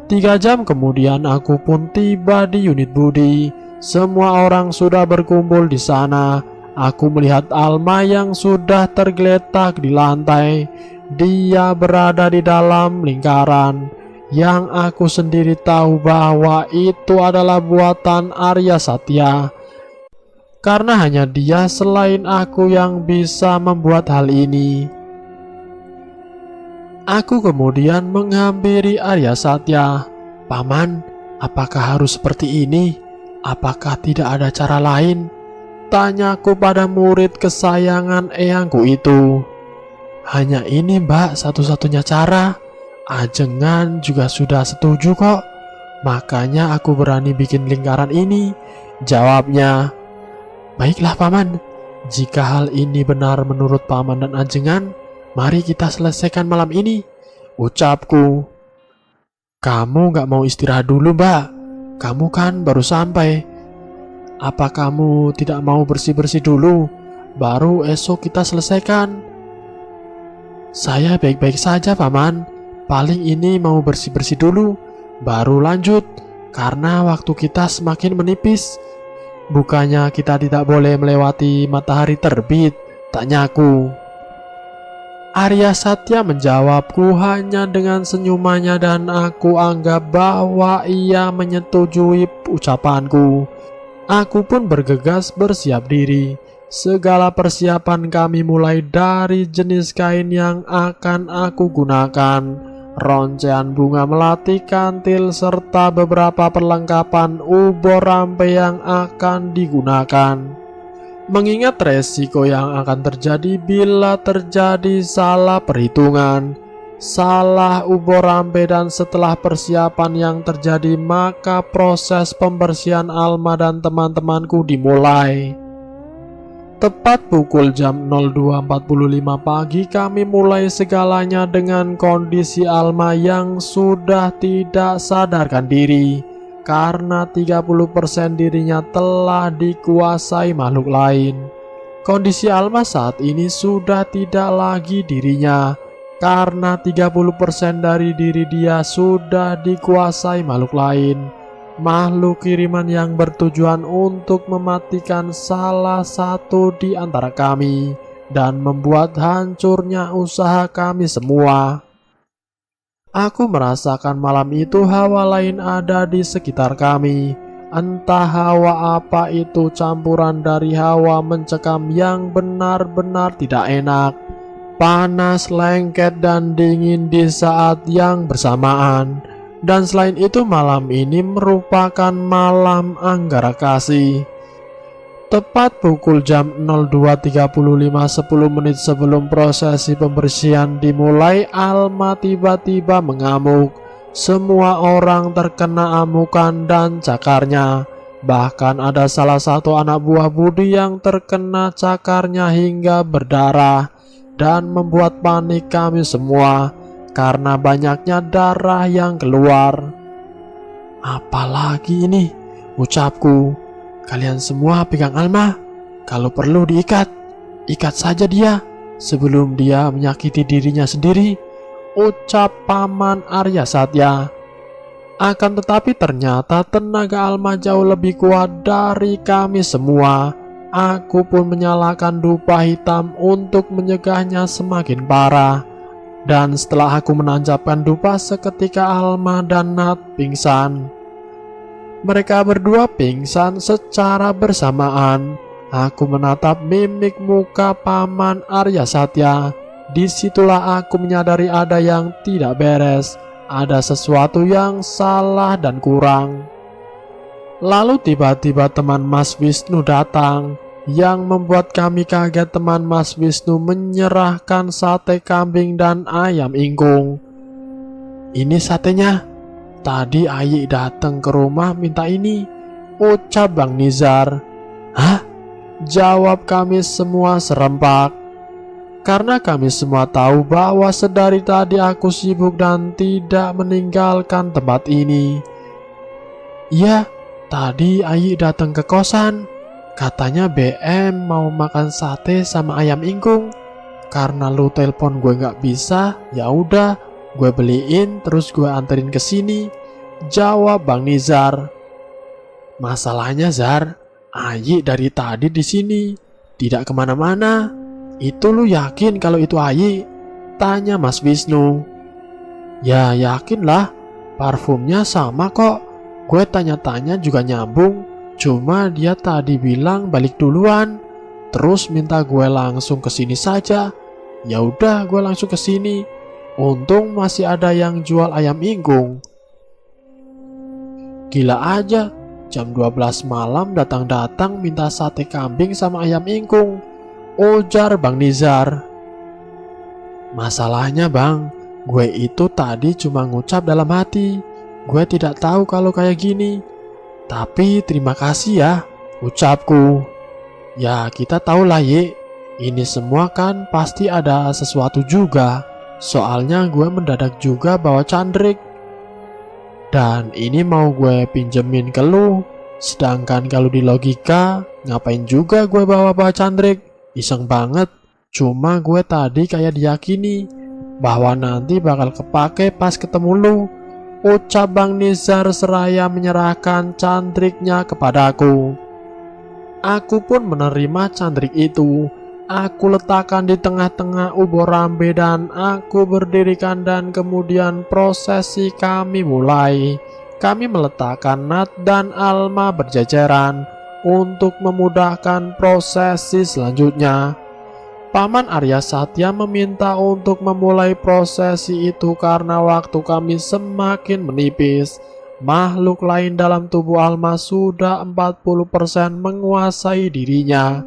3 jam kemudian aku pun tiba di unit Budi. Semua orang sudah berkumpul di sana. Aku melihat Alma yang sudah tergeletak di lantai. Dia berada di dalam lingkaran yang aku sendiri tahu bahwa itu adalah buatan Arya Satya. Karena hanya dia selain aku yang bisa membuat hal ini. Aku kemudian menghampiri Arya Satya. "Paman, apakah harus seperti ini? Apakah tidak ada cara lain?" Tanyaku pada murid kesayangan eyangku itu. "Hanya ini mbak satu-satunya cara. Ajengan juga sudah setuju kok. Makanya aku berani bikin lingkaran ini," jawabnya. "Baiklah paman, jika hal ini benar menurut paman dan ajengan, mari kita selesaikan malam ini," ucapku. "Kamu gak mau istirahat dulu mbak? Kamu kan baru sampai. Apa kamu tidak mau bersih-bersih dulu? Baru esok kita selesaikan." "Saya baik-baik saja paman. Paling ini mau bersih-bersih dulu, baru lanjut. Karena waktu kita semakin menipis. Bukannya kita tidak boleh melewati matahari terbit?" tanyaku. Arya Satya menjawabku hanya dengan senyumannya dan aku anggap bahwa ia menyetujui ucapanku. Aku pun bergegas bersiap diri. Segala persiapan kami mulai dari jenis kain yang akan aku gunakan, roncean bunga melati kantil, serta beberapa perlengkapan ubor rampe yang akan digunakan. Mengingat resiko yang akan terjadi bila terjadi salah perhitungan, salah ubor rampe, dan setelah persiapan yang terjadi, maka proses pembersihan Alma dan teman-temanku dimulai. Tepat pukul jam 02.45 pagi kami mulai segalanya dengan kondisi Alma yang sudah tidak sadarkan diri, karena 30% dirinya telah dikuasai makhluk lain. Kondisi Alma saat ini sudah tidak lagi dirinya, karena 30% dari diri dia sudah dikuasai makhluk lain. Makhluk kiriman yang bertujuan untuk mematikan salah satu di antara kami dan membuat hancurnya usaha kami semua. Aku merasakan malam itu hawa lain ada di sekitar kami. Entah hawa apa itu, campuran dari hawa mencekam yang benar-benar tidak enak, panas, lengket, dan dingin di saat yang bersamaan. Dan selain itu, malam ini merupakan malam Anggara Kasih. Tepat pukul jam 02.35, 10 menit sebelum prosesi pembersihan dimulai, Alma tiba-tiba mengamuk. Semua orang terkena amukan dan cakarnya. Bahkan ada salah satu anak buah Budi yang terkena cakarnya hingga berdarah dan membuat panik kami semua karena banyaknya darah yang keluar. "Apalagi ini?" ucapku. "Kalian semua pegang Alma. Kalau perlu diikat, ikat saja dia sebelum dia menyakiti dirinya sendiri," ucap Paman Arya Satya. Akan tetapi ternyata tenaga Alma jauh lebih kuat dari kami semua. Aku pun menyalakan dupa hitam untuk menyegahnya semakin parah. Dan setelah aku menancapkan dupa, seketika Alma dan Nat pingsan. Mereka berdua pingsan secara bersamaan. Aku menatap mimik muka Paman Arya Satya. Disitulah aku menyadari ada yang tidak beres. Ada sesuatu yang salah dan kurang. Lalu tiba-tiba teman Mas Wisnu datang. Yang membuat kami kaget, teman Mas Wisnu menyerahkan sate kambing dan ayam ingkung. "Ini satenya. Tadi Ayi datang ke rumah minta ini," ucap Bang Nizar. "Hah? Jawab kami semua serempak. Karena kami semua tahu bahwa sedari tadi aku sibuk dan tidak meninggalkan tempat ini. Iya, tadi Ayi datang ke kosan. Katanya BM mau makan sate sama ayam ingkung. Karena lu telepon gue nggak bisa, ya udah, gue beliin terus gue anterin ke sini. Jawab Bang Nizar. Masalahnya Zar, Ayi dari tadi di sini, tidak kemana-mana. Itu lu yakin kalau itu Ayi? Tanya Mas Wisnu. Ya yakin lah, parfumnya sama kok. Gue tanya-tanya juga nyambung. Cuma dia tadi bilang balik duluan, terus minta gue langsung ke sini saja. Ya udah, gue langsung ke sini. Untung masih ada yang jual ayam ingkung. Gila aja, jam 12 malam datang-datang minta sate kambing sama ayam ingkung, ujar Bang Nizar. Masalahnya Bang, gue itu tadi cuma ngucap dalam hati. Gue tidak tahu kalau kayak gini. Tapi terima kasih ya, ucapku. Ya kita tahu lah Ye, ini semua kan pasti ada sesuatu juga. Soalnya gue mendadak juga bawa candrik. Dan ini mau gue pinjemin ke lu. Sedangkan kalau di logika, ngapain juga gue bawa candrik? Iseng banget. Cuma gue tadi kayak diyakini bahwa nanti bakal kepake pas ketemu lu, ucap Bang Nizar seraya menyerahkan candriknya kepadaku. Aku pun menerima candrik itu. Aku letakkan di tengah-tengah ubur rambe dan aku berdirikan dan kemudian prosesi kami mulai. Kami meletakkan Nat dan Alma berjajaran untuk memudahkan prosesi selanjutnya. Paman Arya Satya meminta untuk memulai prosesi itu karena waktu kami semakin menipis. Makhluk lain dalam tubuh Alma sudah 40% menguasai dirinya.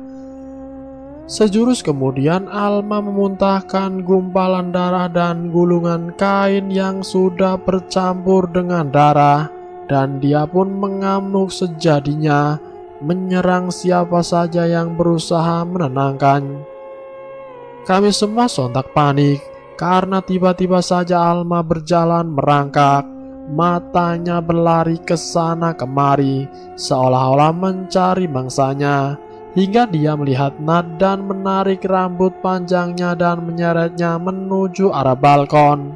Sejurus kemudian Alma memuntahkan gumpalan darah dan gulungan kain yang sudah bercampur dengan darah, dan dia pun mengamuk sejadinya, menyerang siapa saja yang berusaha menenangkan. Kami semua sontak panik karena tiba-tiba saja Alma berjalan merangkak, matanya berlari ke sana kemari seolah-olah mencari mangsanya. Hingga dia melihat Nat dan menarik rambut panjangnya dan menyeretnya menuju arah balkon.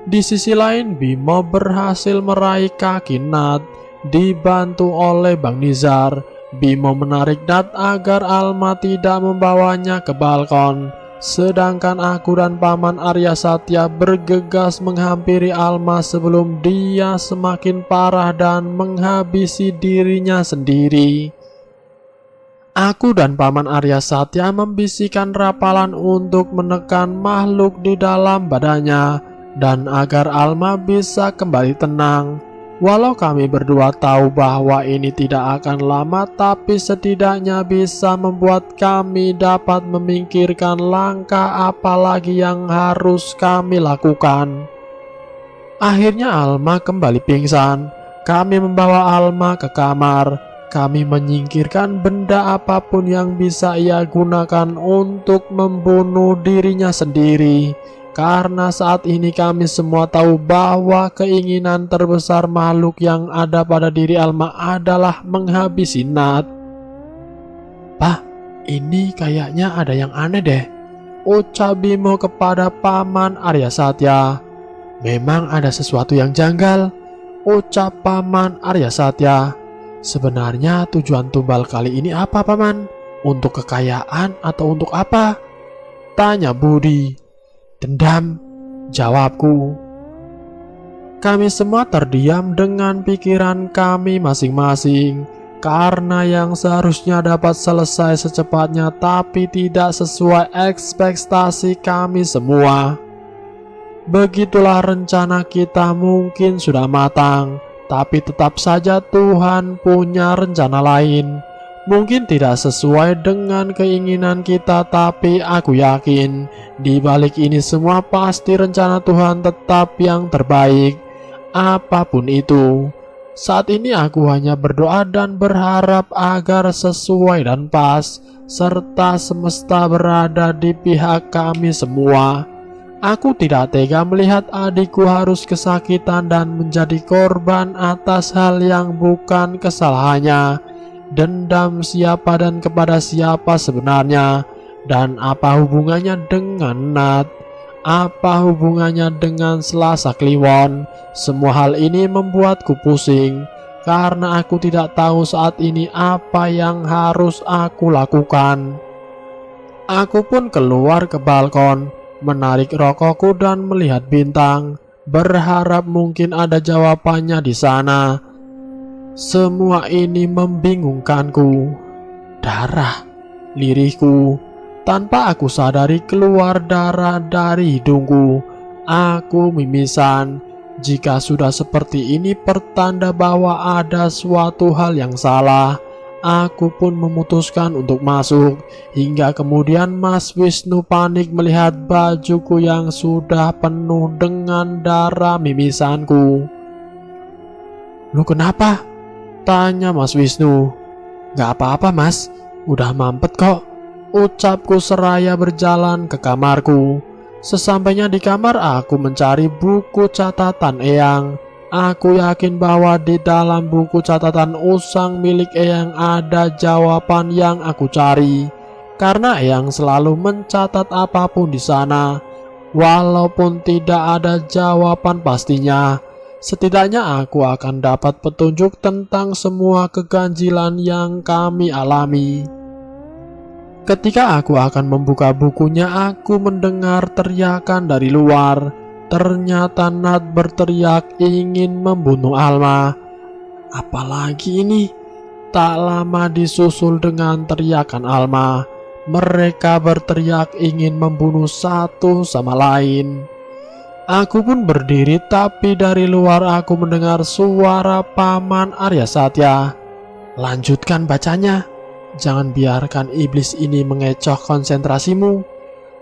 Di sisi lain Bimo berhasil meraih kaki Nat, dibantu oleh Bang Nizar. Bimo menarik Nat agar Alma tidak membawanya ke balkon. Sedangkan aku dan Paman Arya Satya bergegas menghampiri Alma sebelum dia semakin parah dan menghabisi dirinya sendiri. Aku dan Paman Arya Satya membisikkan rapalan untuk menekan makhluk di dalam badannya dan agar Alma bisa kembali tenang. Walau kami berdua tahu bahwa ini tidak akan lama, tapi setidaknya bisa membuat kami dapat memikirkan langkah apa lagi yang harus kami lakukan. Akhirnya Alma kembali pingsan. Kami membawa Alma ke kamar. Kami menyingkirkan benda apapun yang bisa ia gunakan untuk membunuh dirinya sendiri. Karena saat ini kami semua tahu bahwa keinginan terbesar makhluk yang ada pada diri Alma adalah menghabisi Nat. Pak, ini kayaknya ada yang aneh deh, ucap Bimo kepada Paman Arya Satya. Memang ada sesuatu yang janggal, ucap Paman Arya Satya. Sebenarnya tujuan tumbal kali ini apa Paman? Untuk kekayaan atau untuk apa? Tanya Budi. Dendam, jawabku. Kami semua terdiam dengan pikiran kami masing-masing, karena yang seharusnya dapat selesai secepatnya tapi tidak sesuai ekspektasi kami semua. Begitulah rencana kita mungkin sudah matang, tapi tetap saja Tuhan punya rencana lain. Mungkin tidak sesuai dengan keinginan kita, tapi aku yakin di balik ini semua pasti rencana Tuhan tetap yang terbaik. Apapun itu, Saat ini aku hanya berdoa dan berharap agar sesuai dan pas, serta semesta berada di pihak kami semua. Aku tidak tega melihat adikku harus kesakitan dan menjadi korban atas hal yang bukan kesalahannya. Dendam siapa dan kepada siapa sebenarnya? Dan apa hubungannya dengan Nat? Apa hubungannya dengan Selasa Kliwon? Semua hal ini membuatku pusing, karena aku tidak tahu saat ini apa yang harus aku lakukan. Aku pun keluar ke balkon, menarik rokokku dan melihat bintang, berharap mungkin ada jawabannya di sana. Semua ini membingungkanku. Darah, lirihku, tanpa aku sadari keluar darah dari hidungku. Aku mimisan. Jika sudah seperti ini pertanda bahwa ada suatu hal yang salah. Aku pun memutuskan untuk masuk, hingga kemudian Mas Wisnu panik melihat bajuku yang sudah penuh dengan darah mimisanku. "Lu kenapa?" tanya Mas Wisnu. "Gak apa-apa mas, udah mampet kok," ucapku seraya berjalan ke kamarku. Sesampainya di kamar aku mencari buku catatan Eyang. Aku yakin bahwa di dalam buku catatan usang milik Eyang ada jawaban yang aku cari, karena Eyang selalu mencatat apapun di sana. Walaupun tidak ada jawaban pastinya, setidaknya aku akan dapat petunjuk tentang semua keganjilan yang kami alami. Ketika aku akan membuka bukunya, aku mendengar teriakan dari luar. Ternyata Nat berteriak ingin membunuh Alma. Apalagi ini? Tak lama disusul dengan teriakan Alma. Mereka berteriak ingin membunuh satu sama lain. Aku pun berdiri, tapi dari luar aku mendengar suara Paman Arya Satya. "Lanjutkan bacanya. Jangan biarkan iblis ini mengecoh konsentrasimu.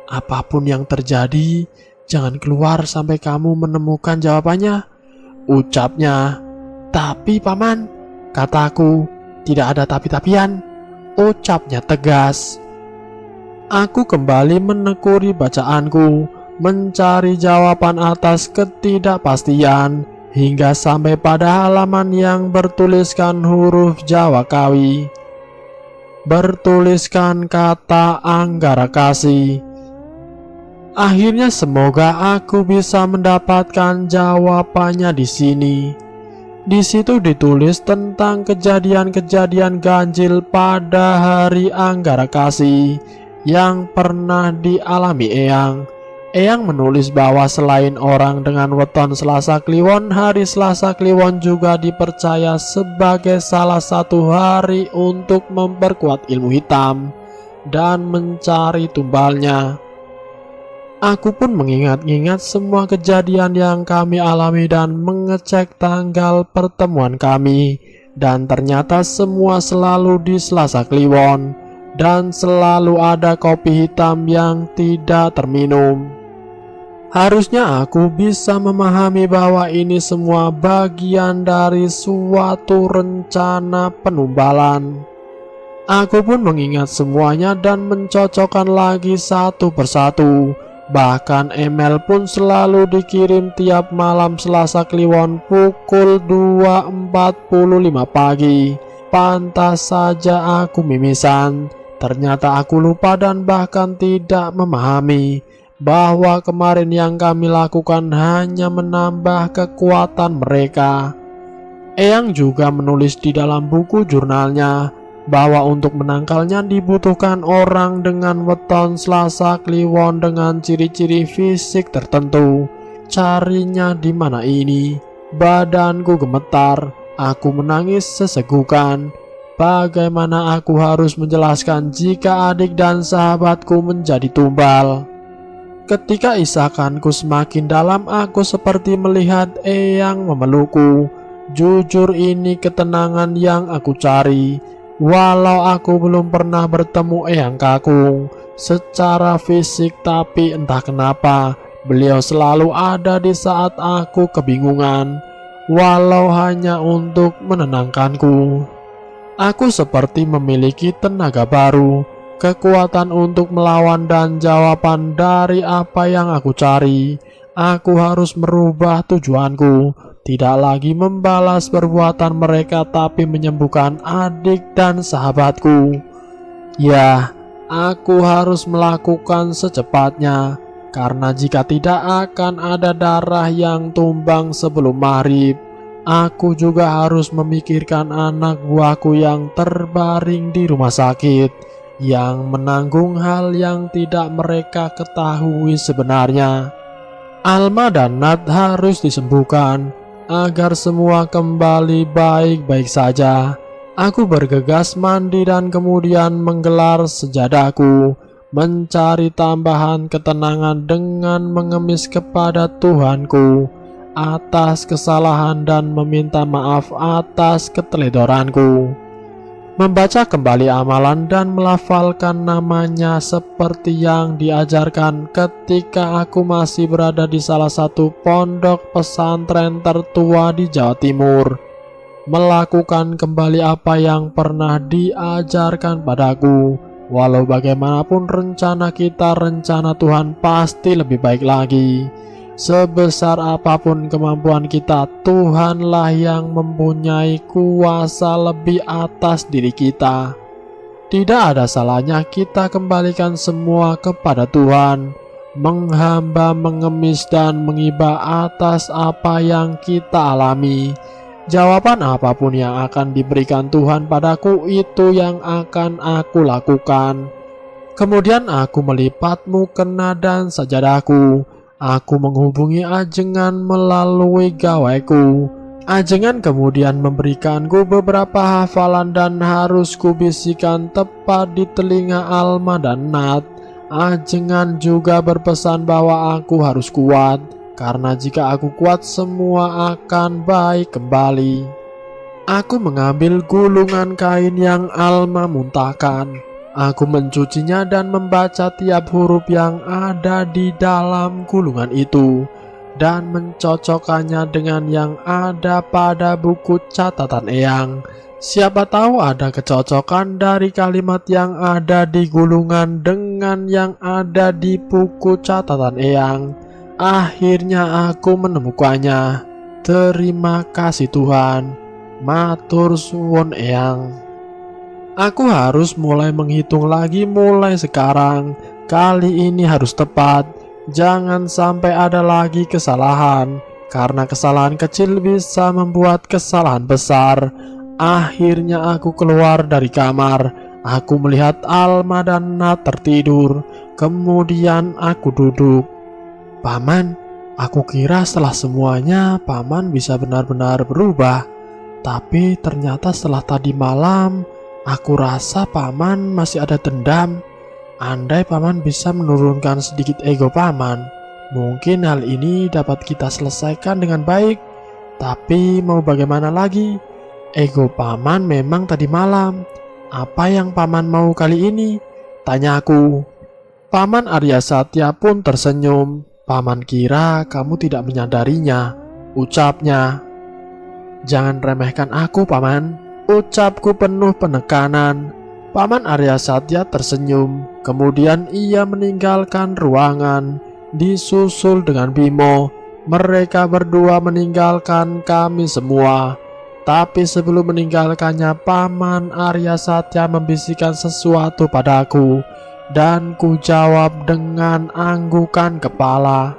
Apapun yang terjadi, jangan keluar sampai kamu menemukan jawabannya," ucapnya. "Tapi paman," kataku. "Tidak ada tapi-tapian," ucapnya tegas. Aku kembali menekuni bacaanku, mencari jawaban atas ketidakpastian, hingga sampai pada halaman yang bertuliskan huruf Jawa Kawi. Bertuliskan kata Anggara Kasih. Akhirnya semoga aku bisa mendapatkan jawabannya di sini. Di situ ditulis tentang kejadian-kejadian ganjil pada hari Anggara Kasih yang pernah dialami Eyang. Eyang menulis bahwa selain orang dengan weton Selasa Kliwon, hari Selasa Kliwon juga dipercaya sebagai salah satu hari untuk memperkuat ilmu hitam dan mencari tumbalnya. Aku pun mengingat-ingat semua kejadian yang kami alami dan mengecek tanggal pertemuan kami, dan ternyata semua selalu di Selasa Kliwon, dan selalu ada kopi hitam yang tidak terminum. Harusnya aku bisa memahami bahwa ini semua bagian dari suatu rencana penumbalan. Aku pun mengingat semuanya dan mencocokkan lagi satu persatu. Bahkan email pun selalu dikirim tiap malam Selasa Kliwon pukul 2.45 pagi. Pantas saja aku mimisan. Ternyata aku lupa dan bahkan tidak memahami bahwa kemarin yang kami lakukan hanya menambah kekuatan mereka. Eyang juga menulis di dalam buku jurnalnya bahwa untuk menangkalnya dibutuhkan orang dengan weton Selasa Kliwon dengan ciri-ciri fisik tertentu. Carinya di mana ini? Badanku gemetar, aku menangis sesegukan. Bagaimana aku harus menjelaskan jika adik dan sahabatku menjadi tumbal? Ketika isakanku semakin dalam, aku seperti melihat Eyang memelukku. Jujur ini ketenangan yang aku cari. Walau aku belum pernah bertemu Eyang Kakung secara fisik, tapi entah kenapa beliau selalu ada di saat aku kebingungan. walau hanya untuk menenangkanku. Aku seperti memiliki tenaga baru, kekuatan untuk melawan dan jawaban dari apa yang aku cari. Aku harus merubah tujuanku, tidak lagi membalas perbuatan mereka tapi menyembuhkan adik dan sahabatku. Ya, aku harus melakukan secepatnya, karena jika tidak akan ada darah yang tumbang sebelum maghrib. Aku juga harus memikirkan anak buahku yang terbaring di rumah sakit, yang menanggung hal yang tidak mereka ketahui sebenarnya. Alma dan Nat harus disembuhkan agar semua kembali baik-baik saja. Aku bergegas mandi dan kemudian menggelar sejadahku, mencari tambahan ketenangan dengan mengemis kepada Tuhanku atas kesalahan dan meminta maaf atas keteledoranku. Membaca kembali amalan dan melafalkan namanya seperti yang diajarkan ketika aku masih berada di salah satu pondok pesantren tertua di Jawa Timur. Melakukan kembali apa yang pernah diajarkan padaku. Walau bagaimanapun rencana kita, rencana Tuhan pasti lebih baik lagi. Sebesar apapun kemampuan kita, Tuhanlah yang mempunyai kuasa lebih atas diri kita. Tidak ada salahnya kita kembalikan semua kepada Tuhan, menghamba, mengemis dan mengiba atas apa yang kita alami. Jawaban apapun yang akan diberikan Tuhan padaku, itu yang akan aku lakukan. Kemudian aku melipat mukena dan sajadahku. Aku menghubungi ajengan melalui gawaiku. Ajengan kemudian memberikanku beberapa hafalan dan harus kubisikan tepat di telinga Alma dan Nat. Ajengan juga berpesan bahwa aku harus kuat, karena jika aku kuat semua akan baik kembali. Aku mengambil gulungan kain yang Alma muntahkan. Aku mencucinya dan membaca tiap huruf yang ada di dalam gulungan itu dan mencocokkannya dengan yang ada pada buku catatan Eyang. Siapa tahu ada kecocokan dari kalimat yang ada di gulungan dengan yang ada di buku catatan Eyang. Akhirnya aku menemukannya. Terima kasih Tuhan. Matur suwun Eyang. Aku harus mulai menghitung lagi mulai sekarang. Kali ini harus tepat. Jangan sampai ada lagi kesalahan, karena kesalahan kecil bisa membuat kesalahan besar. Akhirnya aku keluar dari kamar. Aku melihat Alma dan Nat tertidur. Kemudian aku duduk. Paman, aku kira setelah semuanya Paman bisa benar-benar berubah. Tapi ternyata setelah tadi malam, aku rasa Paman masih ada dendam. Andai Paman bisa menurunkan sedikit ego Paman, mungkin hal ini dapat kita selesaikan dengan baik. Tapi mau bagaimana lagi? Ego Paman memang tadi malam. Apa yang Paman mau kali ini? Tanyaku. Paman Arya Satya pun tersenyum. Paman kira kamu tidak menyadarinya, ucapnya. Jangan remehkan aku Paman, ucapku penuh penekanan. Paman Arya Satya tersenyum. Kemudian ia meninggalkan ruangan, disusul dengan Bimo. Mereka berdua meninggalkan kami semua. Tapi sebelum meninggalkannya, Paman Arya Satya membisikkan sesuatu padaku, dan ku jawab dengan anggukan kepala.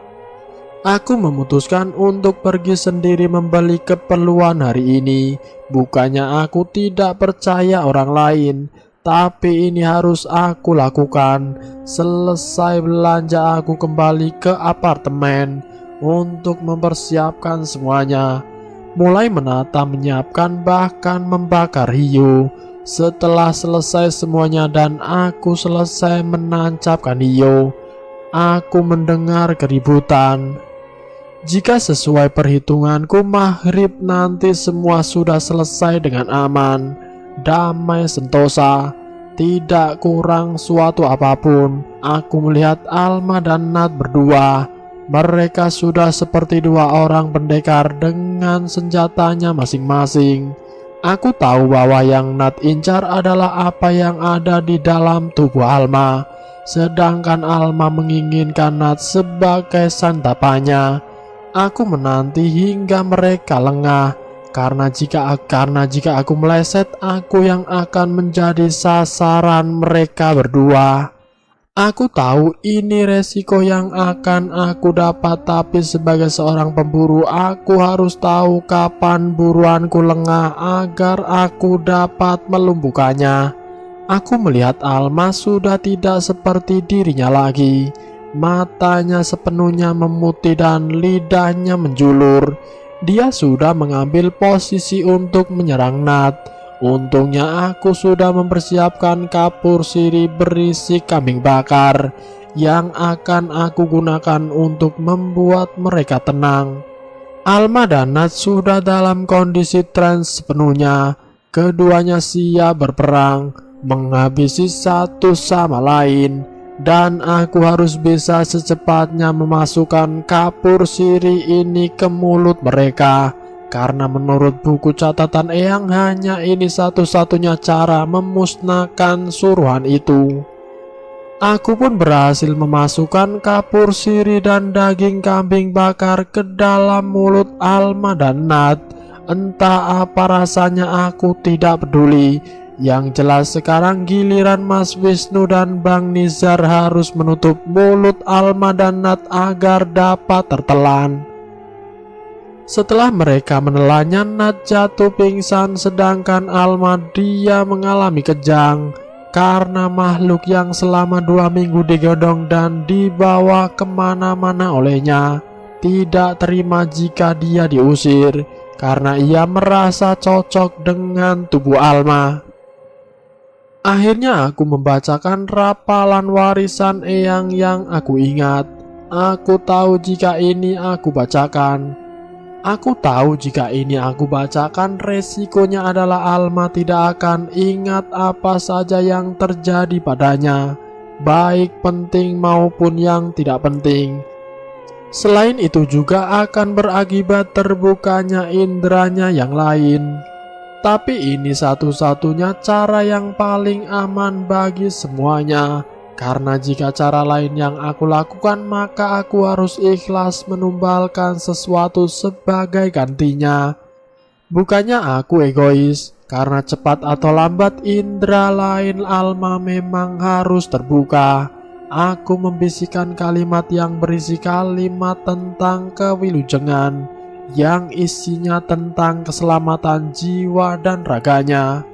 Aku memutuskan untuk pergi sendiri membeli keperluan hari ini. Bukannya aku tidak percaya orang lain, tapi ini harus aku lakukan. Selesai belanja, aku kembali ke apartemen untuk mempersiapkan semuanya. Mulai menata, menyiapkan, bahkan membakar hiu. Setelah selesai semuanya dan aku selesai menancapkan hiu, aku mendengar keributan. Jika sesuai perhitunganku, maghrib nanti semua sudah selesai dengan aman, damai sentosa, tidak kurang suatu apapun. Aku melihat Alma dan Nat berdua. Mereka sudah seperti dua orang pendekar dengan senjatanya masing-masing. Aku tahu bahwa yang Nat incar adalah apa yang ada di dalam tubuh Alma, sedangkan Alma menginginkan Nat sebagai santapannya. Aku menanti hingga mereka lengah, karena jika aku meleset, aku yang akan menjadi sasaran mereka berdua. Aku tahu ini resiko yang akan aku dapat, tapi sebagai seorang pemburu, aku harus tahu kapan buruanku lengah agar aku dapat melumpuhkannya. Aku melihat Alma sudah tidak seperti dirinya lagi. Matanya sepenuhnya memutih dan lidahnya menjulur. Dia sudah mengambil posisi untuk menyerang Nat. Untungnya aku sudah mempersiapkan kapur sirih berisi kambing bakar yang akan aku gunakan untuk membuat mereka tenang. Alma dan Nat sudah dalam kondisi trans sepenuhnya. Keduanya siap berperang, menghabisi satu sama lain, dan aku harus bisa secepatnya memasukkan kapur sirih ini ke mulut mereka. Karena menurut buku catatan Eyang, hanya ini satu-satunya cara memusnahkan suruhan itu. Aku pun berhasil memasukkan kapur sirih dan daging kambing bakar ke dalam mulut Alma dan Nat. Entah apa rasanya, aku tidak peduli. Yang jelas sekarang giliran Mas Wisnu dan Bang Nizar harus menutup mulut Alma dan Nat agar dapat tertelan. Setelah mereka menelannya, Nat jatuh pingsan, sedangkan Alma dia mengalami kejang karena makhluk yang selama 2 minggu digodong dan dibawa kemana-mana olehnya tidak terima jika dia diusir karena ia merasa cocok dengan tubuh Alma. Akhirnya aku membacakan rapalan warisan Eyang yang aku ingat. Aku tahu jika ini aku bacakan resikonya adalah Alma tidak akan ingat apa saja yang terjadi padanya, baik penting maupun yang tidak penting. Selain itu juga akan berakibat terbukanya inderanya yang lain. Tapi ini satu-satunya cara yang paling aman bagi semuanya. Karena jika cara lain yang aku lakukan, maka aku harus ikhlas menumbalkan sesuatu sebagai gantinya. Bukannya aku egois, karena cepat atau lambat indera lain Alma memang harus terbuka. Aku membisikkan kalimat yang berisi kalimat tentang kewilujengan, yang isinya tentang keselamatan jiwa dan raganya.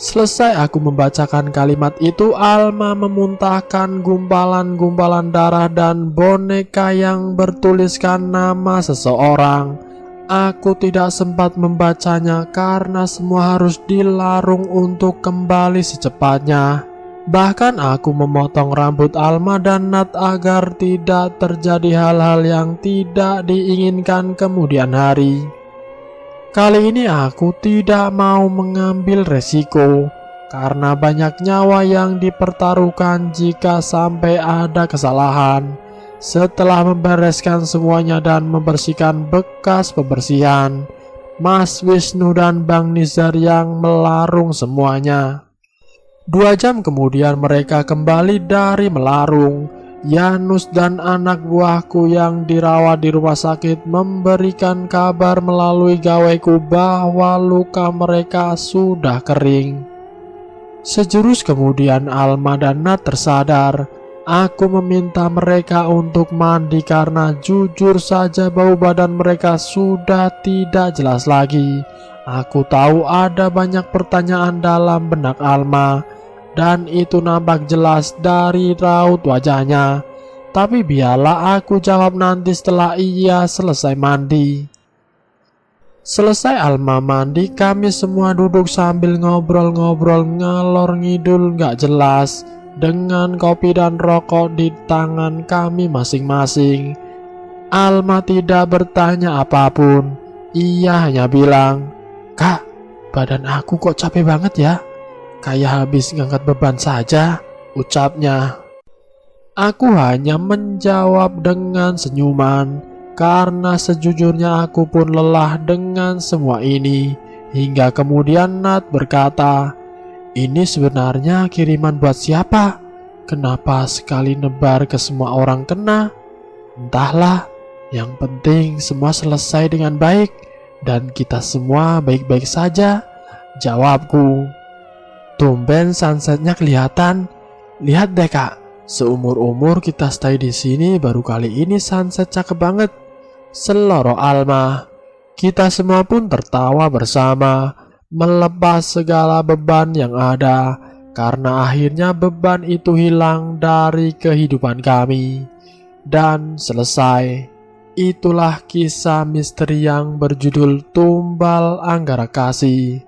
Selesai aku membacakan kalimat itu, Alma memuntahkan gumpalan-gumpalan darah dan boneka yang bertuliskan nama seseorang. Aku tidak sempat membacanya karena semua harus dilarung untuk kembali secepatnya. Bahkan aku memotong rambut Alma dan Nat agar tidak terjadi hal-hal yang tidak diinginkan kemudian hari. Kali ini aku tidak mau mengambil resiko, karena banyak nyawa yang dipertaruhkan jika sampai ada kesalahan. Setelah membereskan semuanya dan membersihkan bekas pembersihan, Mas Wisnu dan Bang Nizar yang melarung semuanya. 2 jam kemudian mereka kembali dari melarung. Yanus dan anak buahku yang dirawat di rumah sakit memberikan kabar melalui gaweku bahwa luka mereka sudah kering. Sejurus kemudian Alma dan Nat tersadar. Aku meminta mereka untuk mandi karena jujur saja bau badan mereka sudah tidak jelas lagi. Aku tahu ada banyak pertanyaan dalam benak Alma, dan itu nampak jelas dari raut wajahnya. Tapi biarlah aku jawab nanti setelah ia selesai mandi. Selesai Alma mandi, kami semua duduk sambil ngobrol-ngobrol ngalor ngidul gak jelas, dengan kopi dan rokok di tangan kami masing-masing. Alma tidak bertanya apapun. Ia hanya bilang, "Kak, badan aku kok capek banget ya? Kayak habis ngangkat beban saja," ucapnya. Aku hanya menjawab dengan senyuman, karena sejujurnya aku pun lelah dengan semua ini. Hingga kemudian Nat berkata, "Ini sebenarnya kiriman buat siapa? Kenapa sekali nebar ke semua orang kena? Entahlah, yang penting semua selesai dengan baik dan kita semua baik-baik saja," jawabku. "Tumben sunsetnya kelihatan. Lihat deh kak, seumur-umur kita stay di sini baru kali ini sunset cakep banget," seloroh Alma. Kita semua pun tertawa bersama, melepas segala beban yang ada, karena akhirnya beban itu hilang dari kehidupan kami. Dan selesai. Itulah kisah misteri yang berjudul Tumbal Anggara Kasih.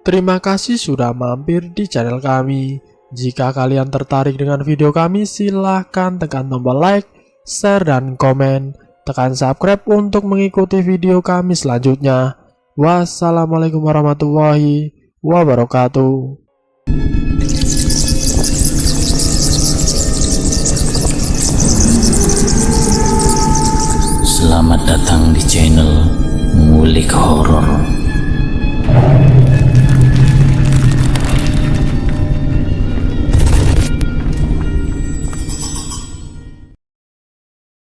Terima kasih sudah mampir di channel kami. Jika kalian tertarik dengan video kami, silahkan tekan tombol like, share, dan komen. Tekan subscribe untuk mengikuti video kami selanjutnya. Wassalamualaikum warahmatullahi wabarakatuh. Selamat datang di channel Ngulik Horor.